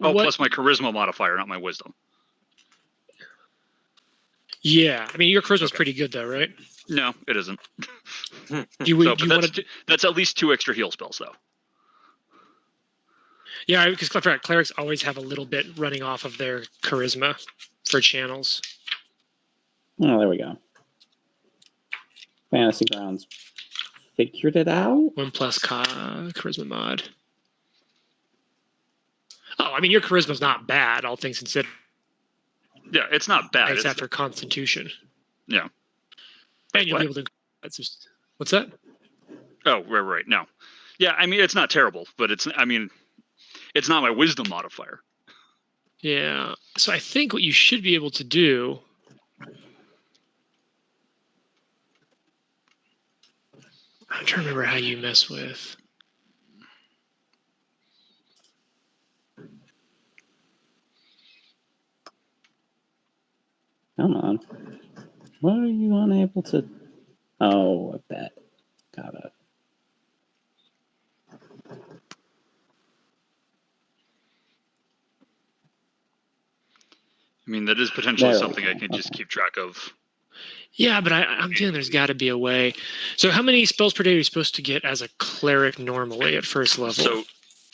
Oh, plus my charisma modifier, not my wisdom. Yeah, I mean your charisma's pretty good though, right? No, it isn't. That's at least 2 extra heal spells though. Yeah, because clerics always have a little bit running off of their charisma for channels. Oh, there we go. Fantasy Grounds figured it out. 1+ charisma mod. Oh, I mean your charisma's not bad, all things considered. Yeah, it's not bad. It's after Constitution. Yeah. And you'll be able to. That's just, what's that? Oh, right. No. Yeah, I mean it's not terrible, but it's not my wisdom modifier. Yeah. So I think what you should be able to do. I'm trying to remember how you mess with. Come on. Why are you unable to? Oh, I bet. Got it. I mean, that is potentially something I can just keep track of. Yeah, but I'm feeling there's got to be a way. So how many spells per day are you supposed to get as a cleric normally at first level? So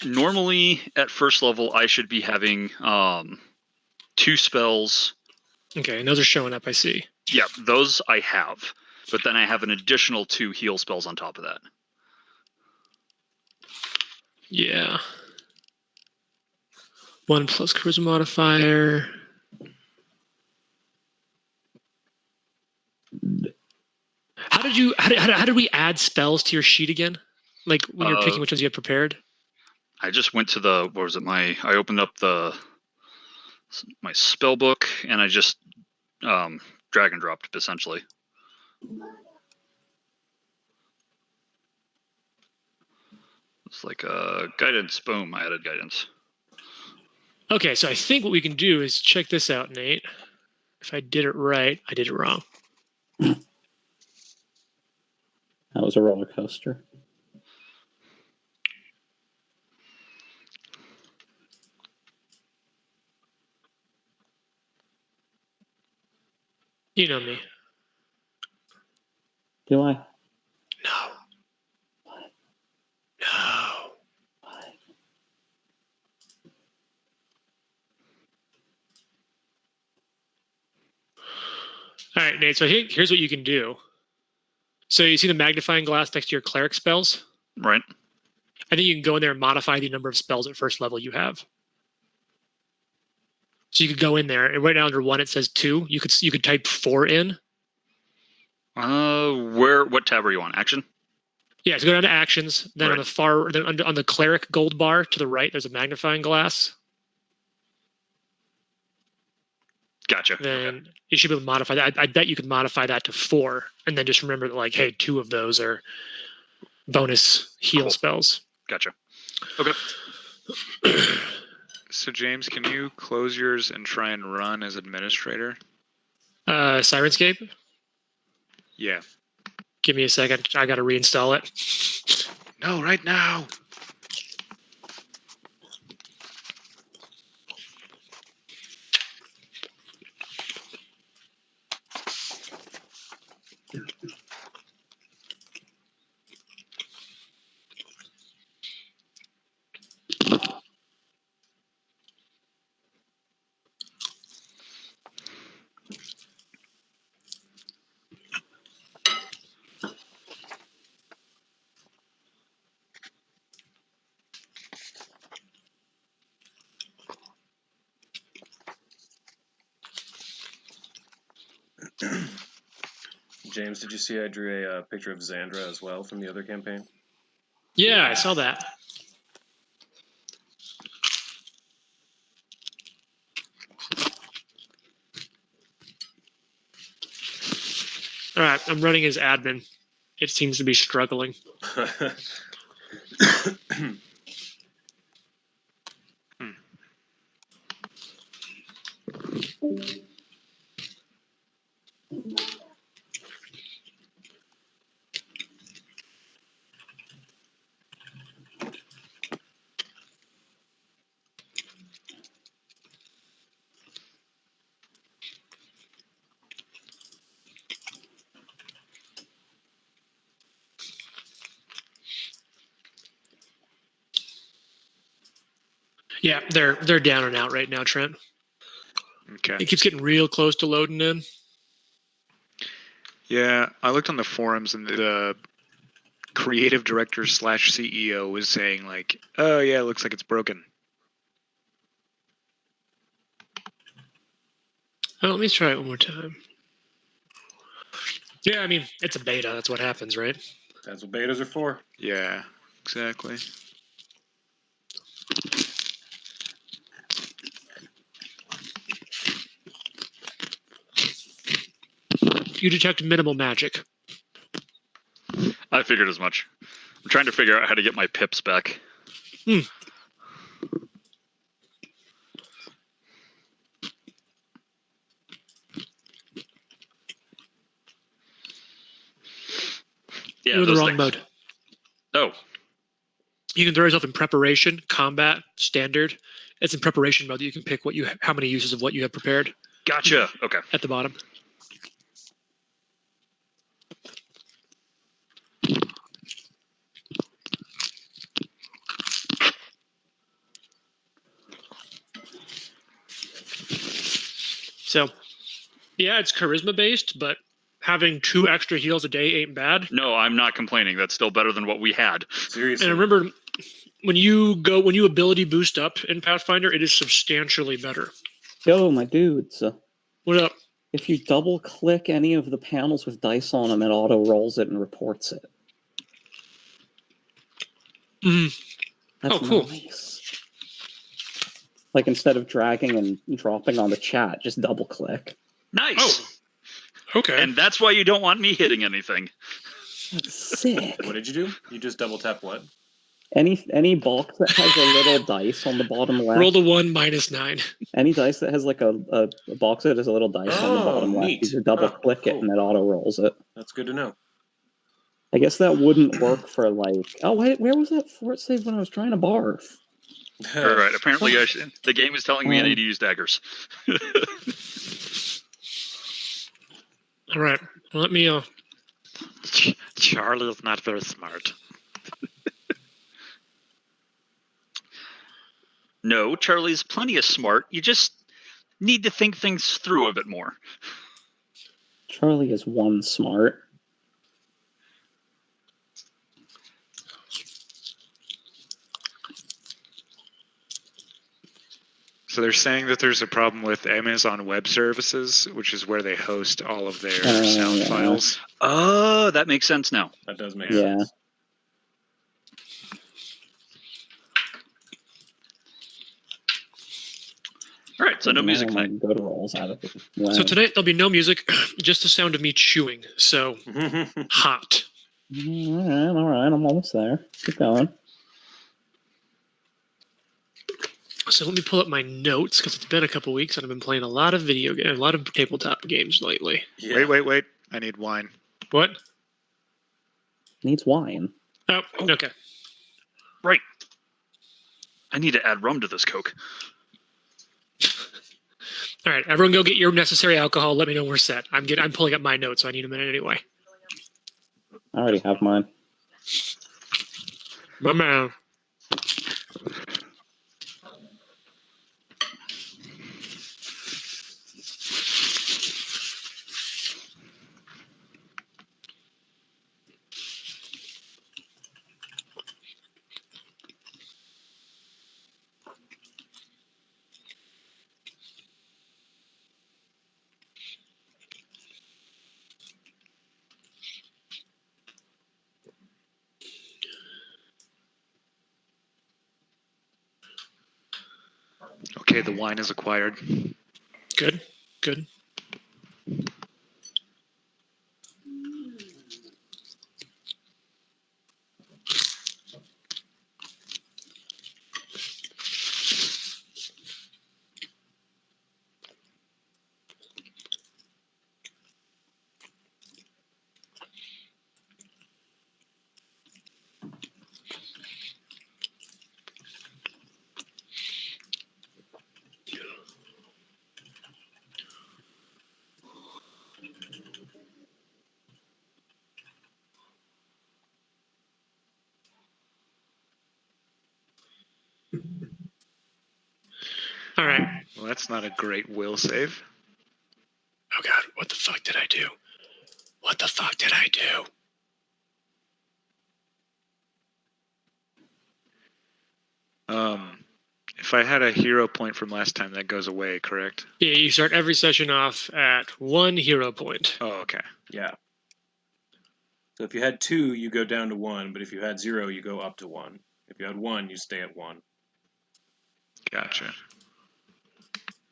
normally at first level, I should be having 2 spells. Okay, and those are showing up, I see. Yeah, those I have. But then I have an additional 2 heal spells on top of that. Yeah. 1+ charisma modifier. How did we add spells to your sheet again? Like when you're picking which ones you had prepared? I just went to I opened up my spell book and I just drag and dropped essentially. It's like guidance. Boom, I added guidance. Okay, so I think what we can do is check this out, Nate. If I did it right, I did it wrong. That was a roller coaster. You know me. Do I? No. What? No. What? All right, Nate. So here's what you can do. So you see the magnifying glass next to your cleric spells? Right. I think you can go in there and modify the number of spells at first level you have. So you could go in there, and right now under 1 it says 2. You could type 4 in. What tab are you on? Action? Yeah, so go down to actions. Then on the on the cleric gold bar to the right, there's a magnifying glass. Gotcha. Then you should be able to modify that. I bet you could modify that to 4, and then just remember that, like, hey, 2 of those are bonus heal spells. Gotcha. Okay. So James, can you close yours and try and run as administrator? Sirenscape? Yeah. Give me a second. I got to reinstall it. No, right now. James, did you see I drew a picture of Xandra as well from the other campaign? Yeah, I saw that. All right, I'm running as admin. It seems to be struggling. Yeah, they're down and out right now, Trent. Okay. It keeps getting real close to loading in. Yeah, I looked on the forums and the creative director / CEO was saying like, "Oh yeah, it looks like it's broken." Oh, let me try it one more time. Yeah, I mean, it's a beta. That's what happens, right? That's what betas are for. Yeah, exactly. You detect minimal magic. I figured as much. I'm trying to figure out how to get my pips back. Yeah, You're in the those wrong things. mode. Oh, You can throw yourself in preparation, combat, standard. It's in preparation mode that you can pick how many uses of what you have prepared gotcha. Okay. at the bottom. So, yeah, it's charisma based, but having 2 extra heals a day ain't bad. No, I'm not complaining. That's still better than what we had. Seriously. And remember, when you ability boost up in Pathfinder, it is substantially better. Yo, my dudes. What up? If you double click any of the panels with dice on them, it auto rolls it and reports it. Mhm. That's Oh, cool. nice. Like instead of dragging and dropping on the chat, just double click. Nice. Oh, okay. And that's why you don't want me hitting anything. That's sick. What did you do? You just double tap what? Any box that has a little dice on the bottom left. Roll the 1 minus 9. Any dice that has like a box that has a little dice on the bottom left, neat. you just double click it Cool. and it auto rolls it. That's good to know. I guess that wouldn't work for like. Oh wait, where was that fort save when I was trying to barf? All right. Apparently, the game is telling me I need to use daggers. All right. Let me. Charlie is not very smart. No, Charlie's plenty of smart. You just need to think things through a bit more. Charlie is one smart. So they're saying that there's a problem with Amazon Web Services, which is where they host all of their sound yeah. files. Oh, that makes sense now. That does make Yeah. sense. All right, so no music Now my tonight. good rolls out of it. Wow. So tonight there'll be no music, just the sound of me chewing. So hot. All right, I'm almost there. Keep going. So let me pull up my notes because it's been a couple weeks and I've been playing a lot of a lot of tabletop games lately. Yeah. Wait. I need wine. What? Needs wine. Oh, okay. Right. I need to add rum to this Coke. All right, everyone, go get your necessary alcohol. Let me know we're set. I'm pulling up my notes, so I need a minute anyway. I already have mine. My man. Okay, the wine is acquired. Good. Good. All right. Well, that's not a great will save. Oh God, what the fuck did I do? What the fuck did I do? If I had a hero point from last time, that goes away, correct? Yeah, you start every session off at 1 hero point. Oh, okay. Yeah. So if you had 2, you go down to 1, but if you had 0, you go up to 1. If you had 1, you stay at 1. Gotcha.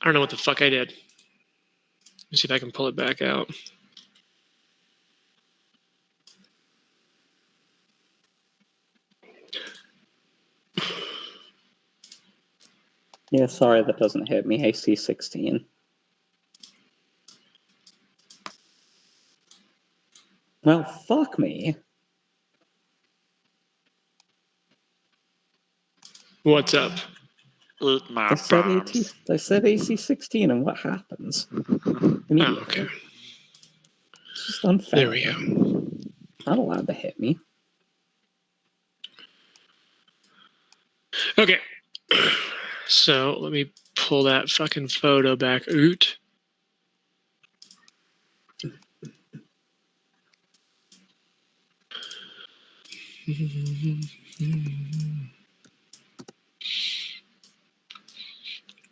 I don't know what the fuck I did. Let me see if I can pull it back out. Yeah, sorry, that doesn't hit me. AC 16. Well, fuck me. What's up? Eat my I said, bombs. I said AC 16, and what happens? Oh, Immediately. okay. It's just unfair. There we go. Not allowed to hit me. Okay. So let me pull that fucking photo back out. So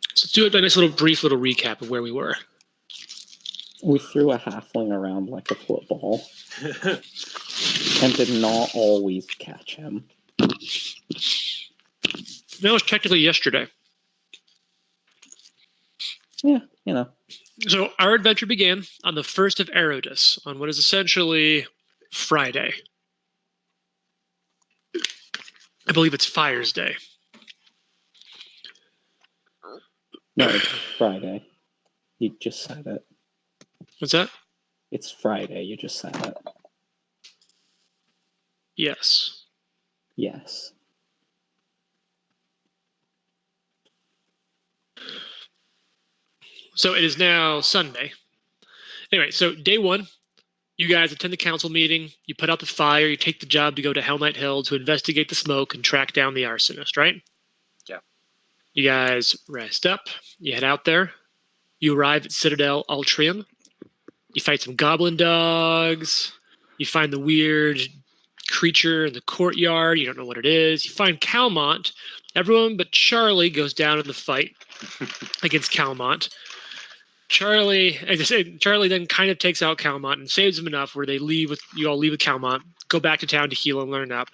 let's do a nice little brief little recap of where we were. We threw a halfling around like a football and did not always catch him. That was technically yesterday. Yeah, you know. So our adventure began on the 1st of Erodus, on what is essentially Friday. I believe it's Fire's Day. No, it's Friday. You just said it. What's that? It's Friday. You just said it. Yes. Yes. So it is now Sunday. Anyway, so day 1, you guys attend the council meeting, you put out the fire, you take the job to go to Hell Knight Hill to investigate the smoke and track down the arsonist, right? Yeah. You guys rest up, you head out there, you arrive at Citadel Altrium, you fight some goblin dogs, you find the weird creature in the courtyard, you don't know what it is, you find Calmont, everyone but Charlie goes down in the fight against Calmont. Charlie, as I said, Charlie then kind of takes out Calmont and saves him enough where you all leave with Calmont, go back to town to heal and learn up.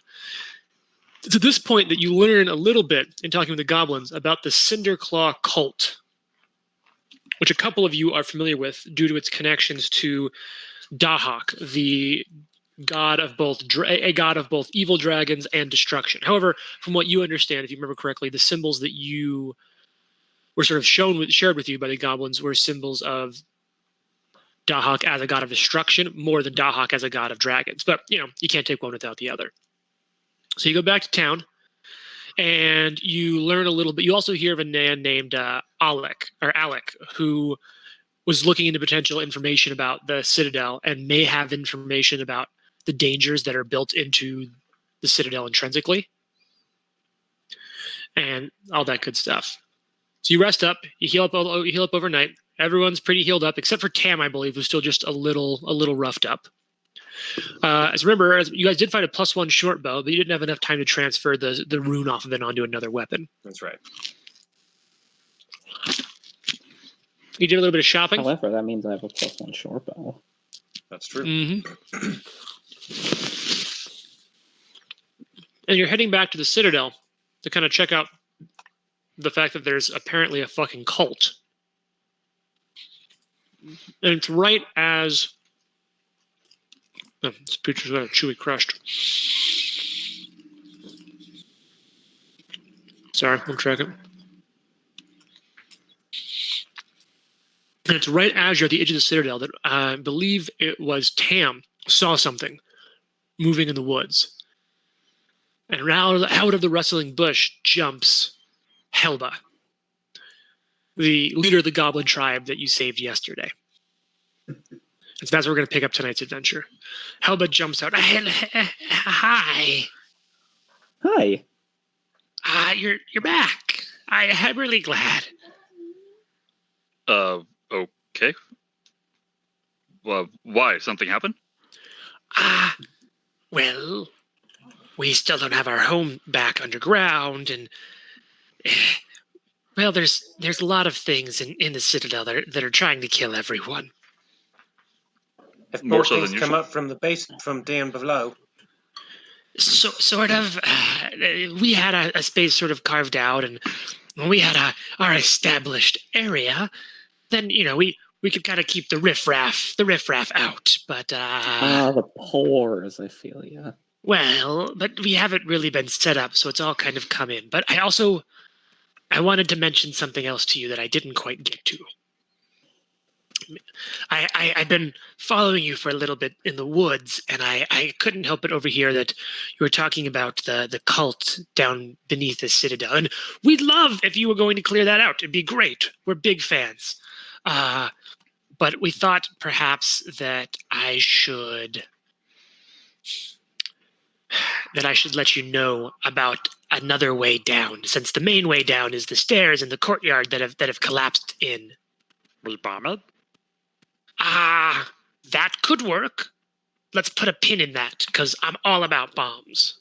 It's at this point that you learn a little bit in talking with the goblins about the Cinderclaw cult, which a couple of you are familiar with due to its connections to Dahak, the god of both a god of both evil dragons and destruction. However, from what you understand, if you remember correctly, the symbols that you were sort of shared with you by the goblins were symbols of Dahak as a god of destruction more than Dahak as a god of dragons. But, you can't take one without the other. So you go back to town, and you learn a little bit. You also hear of a man named Alec, who was looking into potential information about the Citadel and may have information about the dangers that are built into the Citadel intrinsically and all that good stuff. So you rest up, you heal up overnight. Everyone's pretty healed up, except for Tam, I believe, who's still just a little roughed up. Remember, you guys did find a +1 short bow, but you didn't have enough time to transfer the rune off of it onto another weapon. That's right. You did a little bit of shopping. However, that means I have a +1 short bow. That's true. Mm-hmm. And you're heading back to the Citadel to kind of check out the fact that there's apparently a fucking cult. And it's right as... Oh, this picture's got a chewy crushed. Sorry, one second. And it's right as you're at the edge of the Citadel that I believe it was Tam saw something moving in the woods. And out of the rustling bush jumps Helba, the leader of the goblin tribe that you saved yesterday. And so that's where we're going to pick up tonight's adventure. Helba jumps out. Hi. Hi. You're back. I'm really glad. Okay. Well, why? Something happened? Well, we still don't have our home back underground, and well, there's a lot of things in the Citadel that are trying to kill everyone. If More more so things than come usual. up from the base, from down below. So sort of, we had a space sort of carved out, and when we had our established area, then we could kind of keep the riffraff out. But the pores, I feel ya. well, but we haven't really been set up, so it's all kind of come in. But I wanted to mention something else to you that I didn't quite get to. I've been following you for a little bit in the woods, and I couldn't help but overhear that you were talking about the cult down beneath the Citadel. And we'd love if you were going to clear that out. It'd be great. We're big fans. But we thought perhaps that I should let you know about another way down, since the main way down is the stairs in the courtyard that have collapsed in. We bomb it? That could work. Let's put a pin in that, because I'm all about bombs.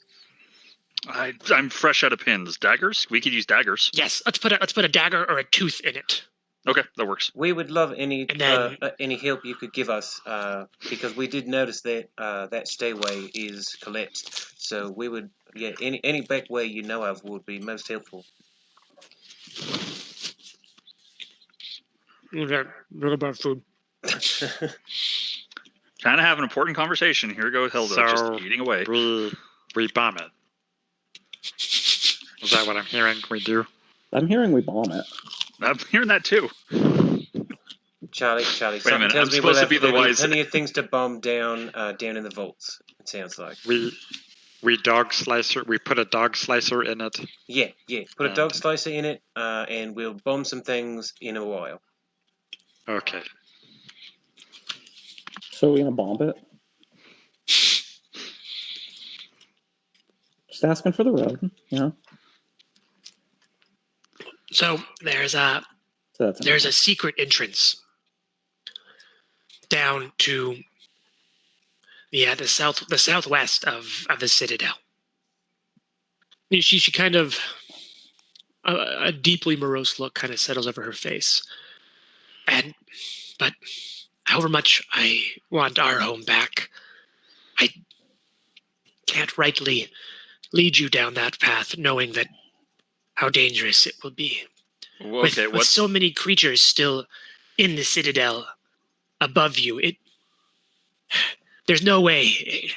I'm fresh out of pins. Daggers? We could use daggers. Yes, let's put a dagger or a tooth in it. Okay, that works. We would love any And then- any help you could give us, because we did notice that that stairway is collapsed. So we would, any back way you know of would be most helpful. Okay, what about food? Trying to have an important conversation. Here goes Hilda, So- just eating away. We bomb it. Is that what I'm hearing we do? I'm hearing we bomb it. I'm hearing that too. Charlie, a something minute, tells I'm me supposed to be the there'll wise- plenty of things to bomb down in the vaults. It sounds like. We dog slicer. We put a dog slicer in it. Yeah. Put a And- dog slicer in it, and we'll bomb some things in a while. Okay. So we're gonna bomb it? Just asking for the road, So there's So that's a secret entrance down to the southwest of the Citadel. She kind of a deeply morose look kind of settles over her face, but however much I want our home back, I can't rightly lead you down that path, knowing that how dangerous it will be. Well, With, okay, with so many creatures still in the Citadel above you, there's no way.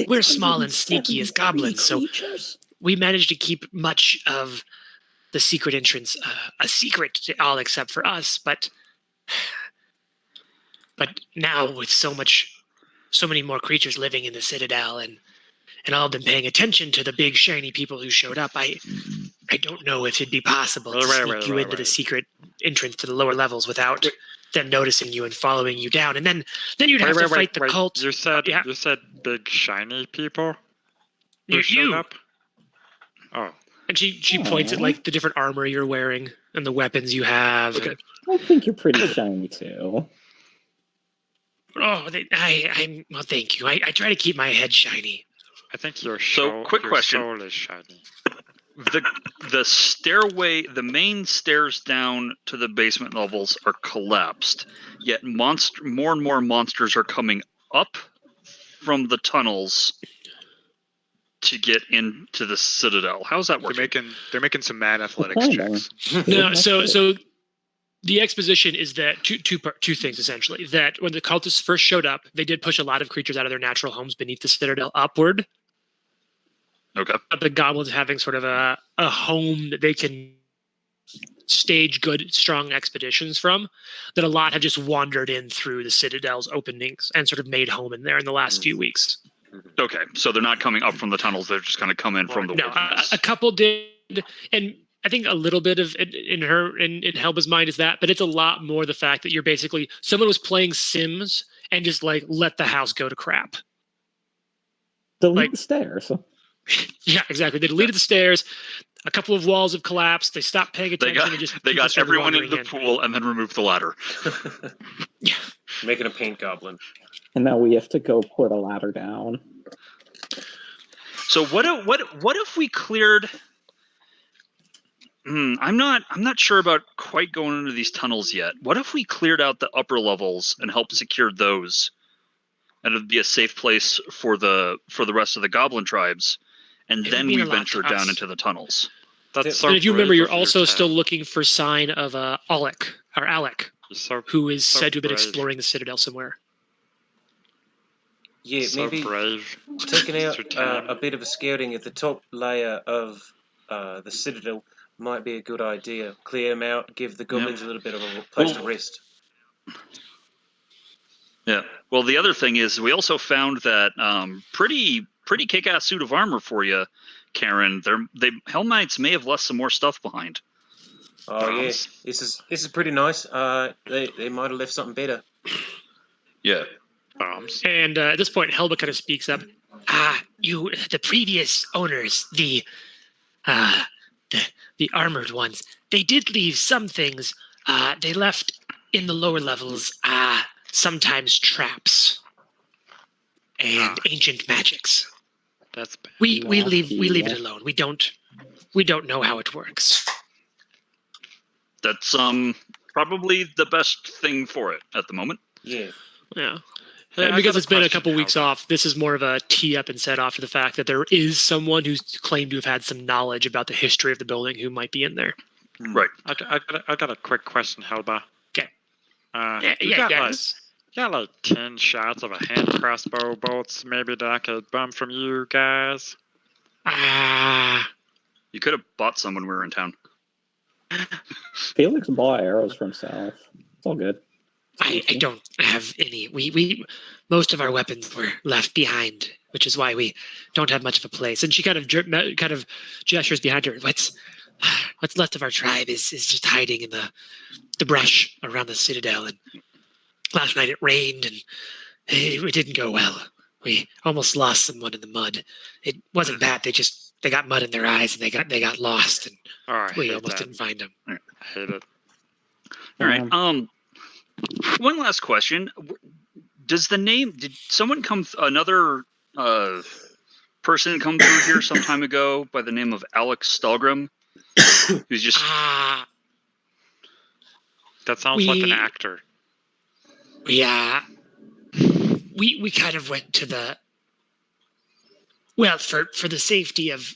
We're small and sneaky as goblins, so we managed to keep much of the secret entrance a secret to all except for us. But now with so many more creatures living in the Citadel, and all of them paying attention to the big shiny people who showed up, I don't know if it'd be possible to sneak you into the secret entrance to the lower levels without them noticing you and following you down, and then you'd have to fight the cult. You said Yeah. you said big shiny people who You- showed up. Oh, And she points at like the different armor you're wearing and the weapons you have. Okay. I think you're pretty shiny too. Oh, well, thank you. I try to keep my head shiny. I think your quick your question. soul is shiny. The stairway, the main stairs down to the basement levels are collapsed, yet more and more monsters are coming up from the tunnels to get into the Citadel. How's that working? They're making some mad athletics climbing. checks. No, so the exposition is that two things essentially. That when the cultists first showed up, they did push a lot of creatures out of their natural homes beneath the Citadel upward. Okay. But the goblins having sort of a home that they can stage good, strong expeditions from, that a lot have just wandered in through the Citadel's openings and sort of made home in there in the last few weeks. Okay, so they're not coming up from the tunnels; they're just going to come in from the No, wilderness. a couple did, and I think a little bit of it in Helba's mind is that, but it's a lot more the fact that you're basically someone was playing Sims and just like let the house go to crap. Delete Like- the stairs. Yeah, exactly. They deleted the stairs. a couple of walls have collapsed. They stopped paying attention. and just They people got started everyone into wandering the pool and then removed the ladder. Making a paint goblin. And now we have to go put a ladder down. So what if we cleared? I'm not sure about quite going into these tunnels yet. What if we cleared out the upper levels and helped secure those, and it'd be a safe place for the rest of the goblin tribes, and It then would mean we a lot to venture down us. into the tunnels. That's so And if you remember, brave you're of you, also Ted. still looking for sign of Alec, You're so, who is so said to have been brave. exploring the Citadel somewhere. Yeah, so maybe brave. taking out Mr. Tam. a bit of a scouting at the top layer of the Citadel might be a good idea. Clear them out, give the goblins a little bit of a place to rest. Yeah. Well, the other thing is we also found that pretty kick-ass suit of armor for you, Karen. Hell Knights may have left some more stuff behind. Oh yeah, this is pretty nice. They might have left something better. Yeah. Bombs. And at this point, Helba kind of speaks up. The previous owners, the armored ones, they did leave some things. They left in the lower levels, sometimes traps and ancient magics. That's bad. We leave Yeah. it alone. We don't know how it works. That's probably the best thing for it at the moment. Yeah. Yeah. Hey, I Because got it's been a question, couple weeks Helga. off, this is more of a tee up and set off to the fact that there is someone who's claimed to have had some knowledge about the history of the building who might be in there. Right. I got a quick question, Helba. 'Kay. You got guys. like 10 shots of a hand crossbow bolts maybe that I could bum from you guys. You could have bought some when we were in town. Felix bought arrows for himself. It's all good. I don't have any. We most of our weapons were left behind, which is why we don't have much of a place. And she kind of gestures behind her. What's left of our tribe is just hiding in the brush around the Citadel. And last night it rained and it didn't go well. We almost lost someone in the mud. It wasn't bad. They got mud in their eyes and they got lost, and Oh, I we hate almost that. didn't find them. I hate it. All right. One last question. Did someone another person come through here some time ago by the name of Alex Stalgrim? Who's just That sounds like an We- actor. We kind of went to the for the safety of,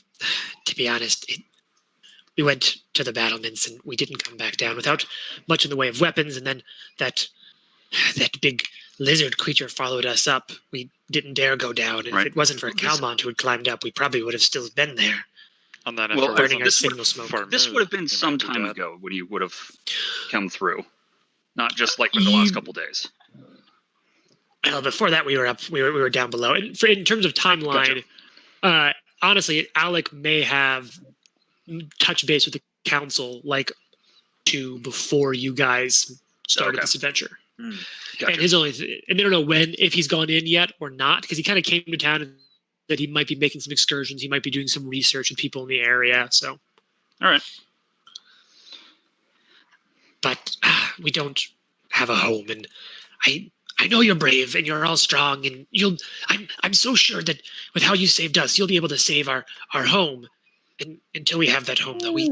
to be honest, we went to the battlements and we didn't come back down without much in the way of weapons. And then that big lizard creature followed us up. We didn't dare go down. And Right. if it wasn't for Calmont who had climbed up, we probably would have still been there. And then Well, if it burning wasn't our signal smoke. for this me, would have been you some might be time dead. ago when you would have come through, not just like for the last couple days. Well, before that, we were up. We were down below. And in terms of timeline, honestly, Alec may have touched base with the council before you guys started Okay. this adventure. Gotcha. And and they don't know if he's gone in yet or not, because he kind of came to town and that he might be making some excursions. He might be doing some research with people in the area. So, All right. but we don't have a home, and I know you're brave and you're all strong, and I'm so sure that with how you saved us, you'll be able to save our home. And until we have that home, though, we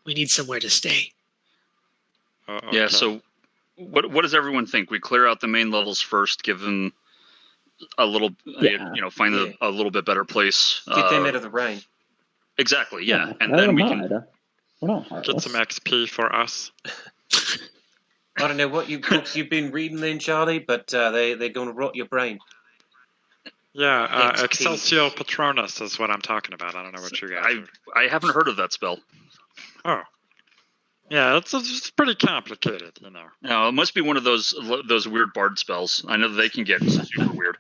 need somewhere to stay. Yeah. Okay. So, what does everyone think? We clear out the main levels first, give them a little, find a little bit better place. Get them out of the rain. Exactly. Yeah. And let then them we hide. can. We're not Get heartless. some XP for us. I don't know what books you've been reading then, Charlie, but they're going to rot your brain. Yeah, XP. Excelsior Patronus is what I'm talking about. I don't know what you guys are. I haven't heard of that spell. Oh. Yeah, it's pretty complicated, you know. No, it must be one of those weird bard spells. I know they can get super weird.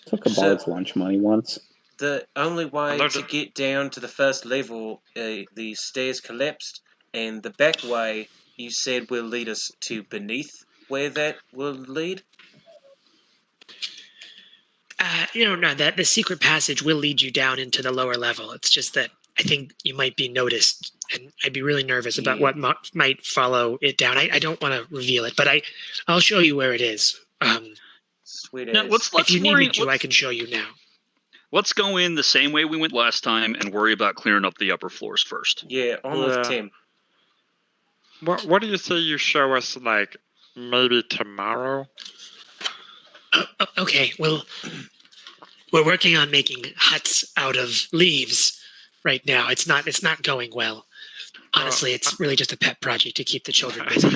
Took a bard's lunch money once. The only way Hello, to get down to the first level, the stairs collapsed, and the back way you said will lead us to beneath where that will lead. No, that the secret passage will lead you down into the lower level. It's just that I think you might be noticed, and I'd be really nervous about what might follow it down. I don't want to reveal it, but I'll show you where it is. Sweet Now, as. let's If you need worry, me to, I can show you now. let's go in the same way we went last time and worry about clearing up the upper floors first. Yeah, on with Yeah. Tim. What do you say you show us, like, maybe tomorrow? Okay, well, we're working on making huts out of leaves right now. It's not going well. Honestly, it's really just a pet project to keep the children busy.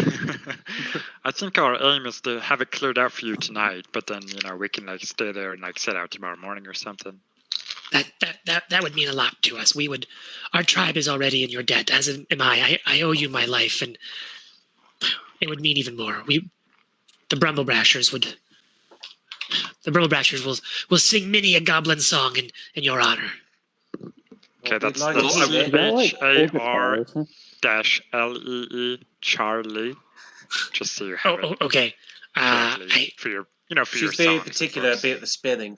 I think our aim is to have it cleared out for you tonight, but then, we can, like, stay there and, like, set out tomorrow morning or something. That would mean a lot to us. Our tribe is already in your debt, as am I. I owe you my life, and it would mean even more. The Brumble Brashers will sing many a goblin song in your honor. Okay, that's like to see that. Is that like old HAR guitars? -LEE Charlie. Just so you have it Okay. correctly for your, for your She's very songs, of particular course. about the spelling.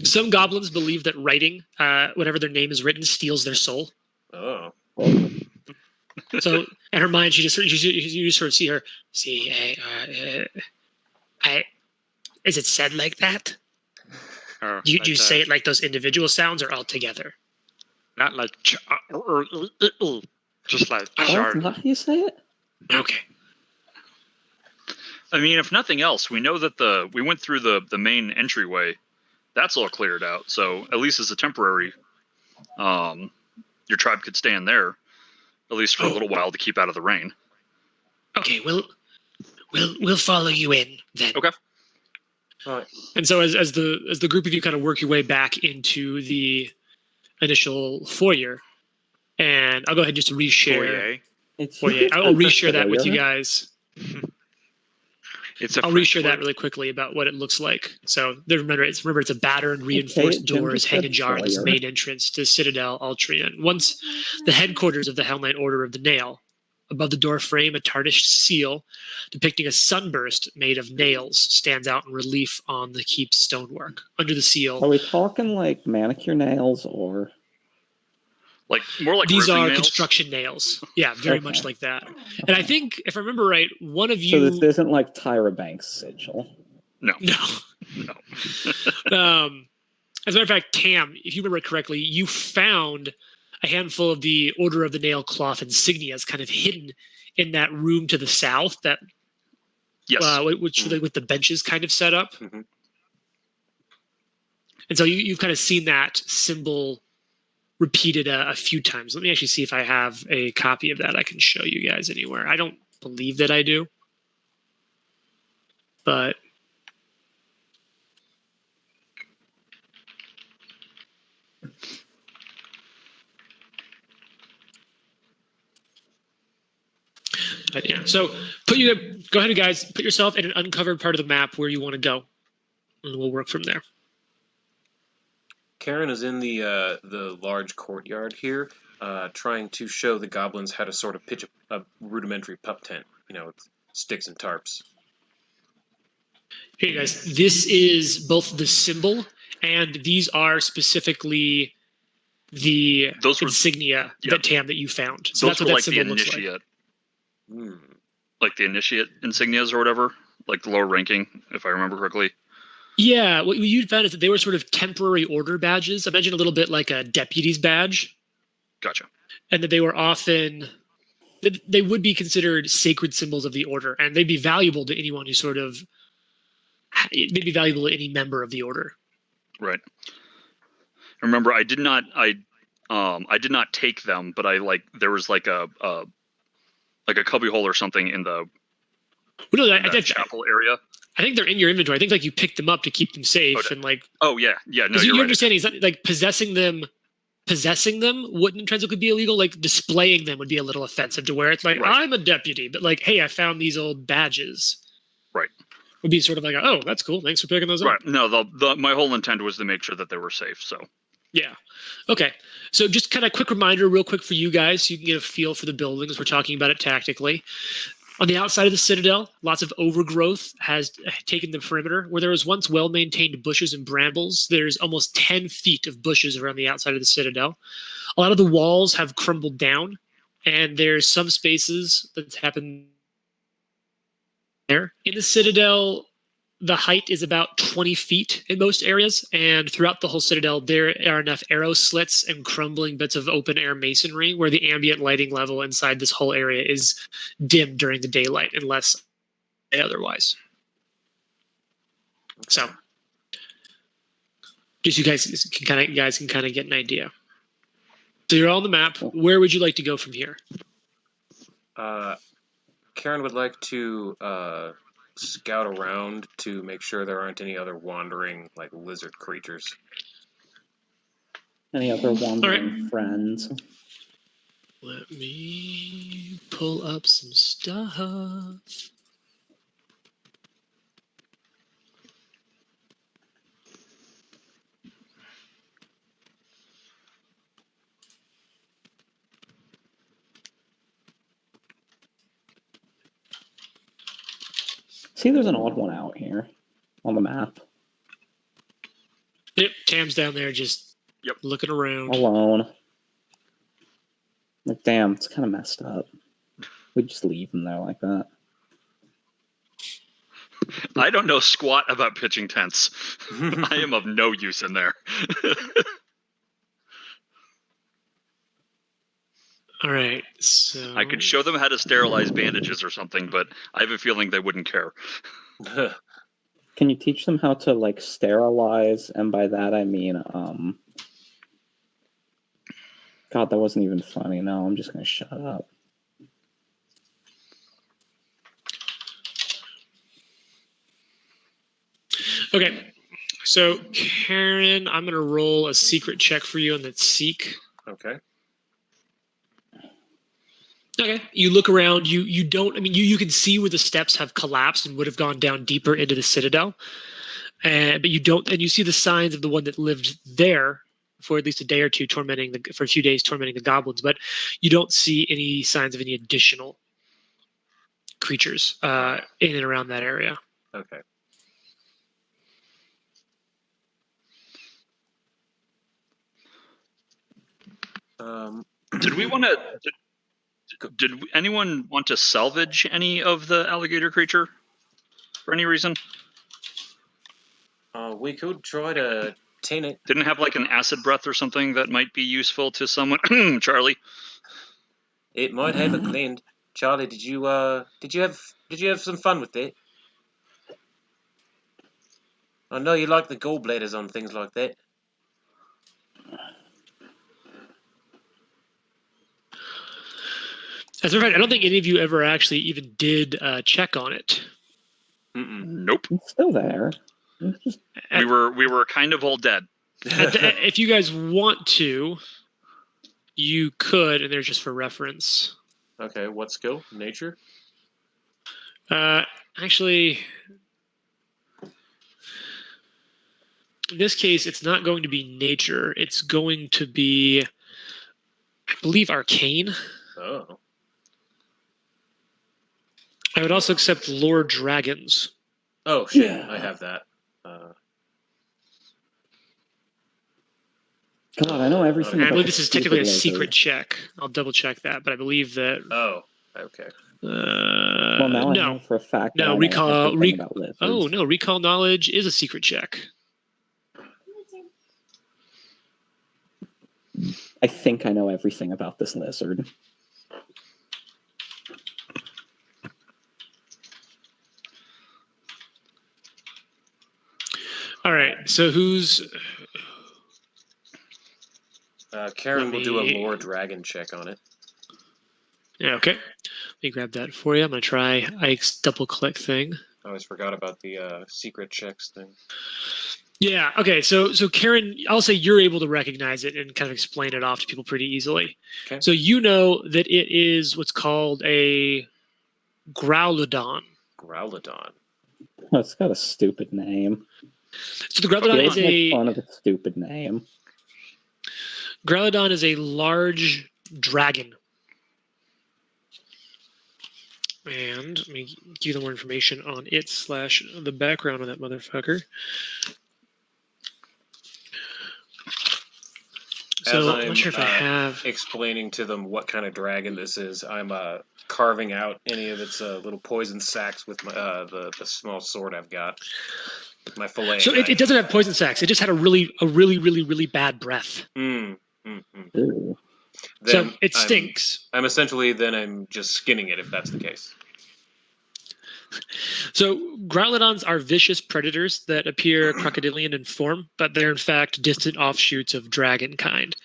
Some goblins believe that writing, whatever their name is written, steals their soul. Oh. Oh, So in her mind, you just sort of see her. Is it said like that? Oh, Do you like, say it like those individual sounds or all together? not like just like what? Charlie. How do you say it? Okay. I mean, if nothing else, we know that we went through the main entryway. That's all cleared out. So at least as a temporary, your tribe could stay in there, at least for a little while to keep out of the rain. Okay. We'll follow you in then. Okay. Right. And so as the group of you kind of work your way back into the initial foyer, and I'll go ahead just to reshare. It's Foyer. I'll reshare that with you Foyer? guys. It's a I'll French reshare that word. really quickly about what it looks like. So remember it's a battered and reinforced Jim doors just hang said ajar in this foyer. main entrance to Citadel Altrian. Once the headquarters of the Hell Knight Order of the Nail. Above the door frame, a tarnished seal depicting a sunburst made of nails stands out in relief on the keep's stonework. Under the seal, Are we talking like manicure nails or? Like more like these roofing are nails. construction nails. Yeah, very much Okay. like that. And I think, if I remember right, one of So you... this isn't like Tyra Banks' sigil. No. No. As a matter of fact, Tam, if you remember correctly, you found a handful of the Order of the Nail cloth insignias kind of hidden in that room to the south, that Yes. which with the benches kind of set up. Mhm. And so you've kind of seen that symbol repeated a few times. Let me actually see if I have a copy of that I can show you guys anywhere. I don't believe that I do. But yeah, so go ahead, guys. Put yourself in an uncovered part of the map where you want to go, and we'll work from there. Karen is in the large courtyard here, trying to show the goblins how to sort of pitch a rudimentary pup tent, with sticks and tarps. Hey guys, this is both the symbol and these are specifically the Those were- insignia yeah. that you found. So Those that's were what that like the symbol looks like. initiate, Hmm. like the initiate insignias or whatever, like the lower ranking, if I remember correctly. Yeah, what you found is that they were sort of temporary order badges. Imagine a little bit like a deputy's badge, Gotcha. and that they were often they would be considered sacred symbols of the order, and they'd be valuable to anyone who they'd be valuable to any member of the order. Right. Remember, I did not take them, but there was like a cubbyhole or something in the Well, no, that chapel area. I think they're in your inventory. I think you picked them up to keep them safe, Okay. and Oh yeah, no, because you're your right. understanding is that possessing them wouldn't intrinsically be illegal. Like displaying them would be a little offensive to where it's like, Right. I'm a deputy, but hey, I found these old badges. Right. Would be sort of like, oh, that's cool. Thanks for picking those up. Right. No, my whole intent was to make sure that they were safe. So Yeah. Okay. So just kind of quick reminder, real quick for you guys, so you can get a feel for the buildings. We're talking about it tactically. On the outside of the citadel, lots of overgrowth has taken the perimeter. Where there was once well-maintained bushes and brambles, there's almost 10 feet of bushes around the outside of the citadel. A lot of the walls have crumbled down, and there's some spaces that's happened there. In the citadel, the height is about 20 feet in most areas, and throughout the whole citadel, there are enough arrow slits and crumbling bits of open-air masonry where the ambient lighting level inside this whole area is dim during the daylight, unless otherwise. So, just you guys can kind of get an idea. So you're on the map. Where would you like to go from here? Karen would like to scout around to make sure there aren't any other wandering, like, lizard creatures. Any other wandering friends? Let me pull up some stuff. See, there's an odd one out here on the map. Yep, Tam's down there just looking around. Alone. Like, damn, it's kind of messed up. We just leave him there like that. I don't know squat about pitching tents. I am of no use in there. All right, so I could show them how to sterilize bandages or something, but I have a feeling they wouldn't care. Can you teach them how to, like, sterilize? And by that I mean, God, that wasn't even funny. No, I'm just gonna shut up. Okay, so Karen, I'm gonna roll a secret check for you on that seek. Okay. Okay, you look around. You don't. I mean, you can see where the steps have collapsed and would have gone down deeper into the citadel, but you don't. And you see the signs of the one that lived there for at least a day or two, for a few days, tormenting the goblins. But you don't see any signs of any additional creatures in and around that area. Okay. Did we want to? Did anyone want to salvage any of the alligator creature for any reason? We could try to tin it. Didn't have like an acid breath or something that might be useful to someone? Charlie. It might have a cleaned. Charlie, did you have some fun with it? I know you like the gallbladders on things like that. As a matter of fact, I don't think any of you ever actually even did check on it. Nope. It's still there. It's just... We were kind of all dead. If you guys want to, you could, and they're just for reference. Okay, what skill? Nature? Actually, in this case, it's not going to be nature. It's going to be, I believe, arcane. Oh. I would also accept lore dragons. Oh, shit, Yeah. I have that. God, I know everything. And I about believe the this is technically a stupid secret lizard. check. I'll double check that, but I believe that. Oh, okay. Well, now I no, know for a fact. that I no, know recall. everything about lizards. Oh no, recall knowledge is a secret check. I think I know everything about this lizard. All right, so who's? Karen Let will do a me- lore dragon check on it. Yeah, okay. Let me grab that for you. I'm gonna try Ike's double click thing. I always forgot about the secret checks thing. Yeah. Okay. So Karen, I'll say you're able to recognize it and kind of explain it off to people pretty easily. Okay. So you know that it is what's called a Growlodon. Growlodon. Oh, it's got a stupid name. So the Growlodon Feels is like fun of a stupid name. Growlodon is a large dragon. And let me give you the more information on it / the background on that motherfucker. So As I'm not sure if I have. explaining to them what kind of dragon this is, I'm carving out any of its little poison sacs with my the small sword I've got. My fillet. So it doesn't have poison sacs. It just had a really bad breath. Ooh. So it stinks. I'm just skinning it if that's the case. So Growlodons are vicious predators that appear crocodilian in form, but they're in fact distant offshoots of dragon kind.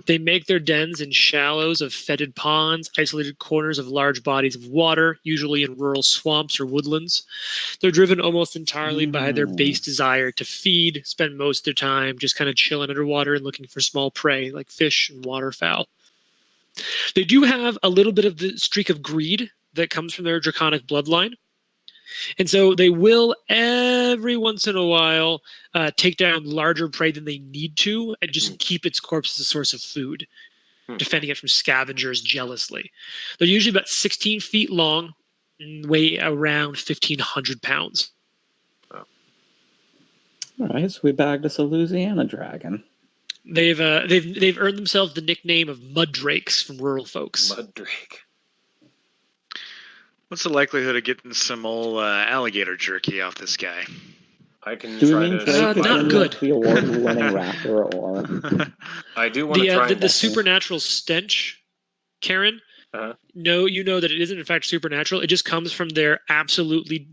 They make their dens in shallows of fetid ponds, isolated corners of large bodies of water, usually in rural swamps or woodlands. They're driven almost entirely by their base desire to feed, spend most of their time just kind of chilling underwater and looking for small prey like fish and waterfowl. They do have a little bit of the streak of greed that comes from their draconic bloodline. And so they will every once in a while take down larger prey than they need to and just keep its corpse as a source of food, defending it from scavengers jealously. They're usually about 16 feet long and weigh around 1,500 pounds. All right, so we bagged us a Louisiana dragon. They've earned themselves the nickname of mud drakes from rural folks. Mud drake. What's the likelihood of getting some old alligator jerky off this guy? I can Do we try mean to. Drake is not in good. the award-winning rapper, or I do want to try the supernatural stench, Karen. No, you know that it isn't in fact supernatural. It just comes from their absolutely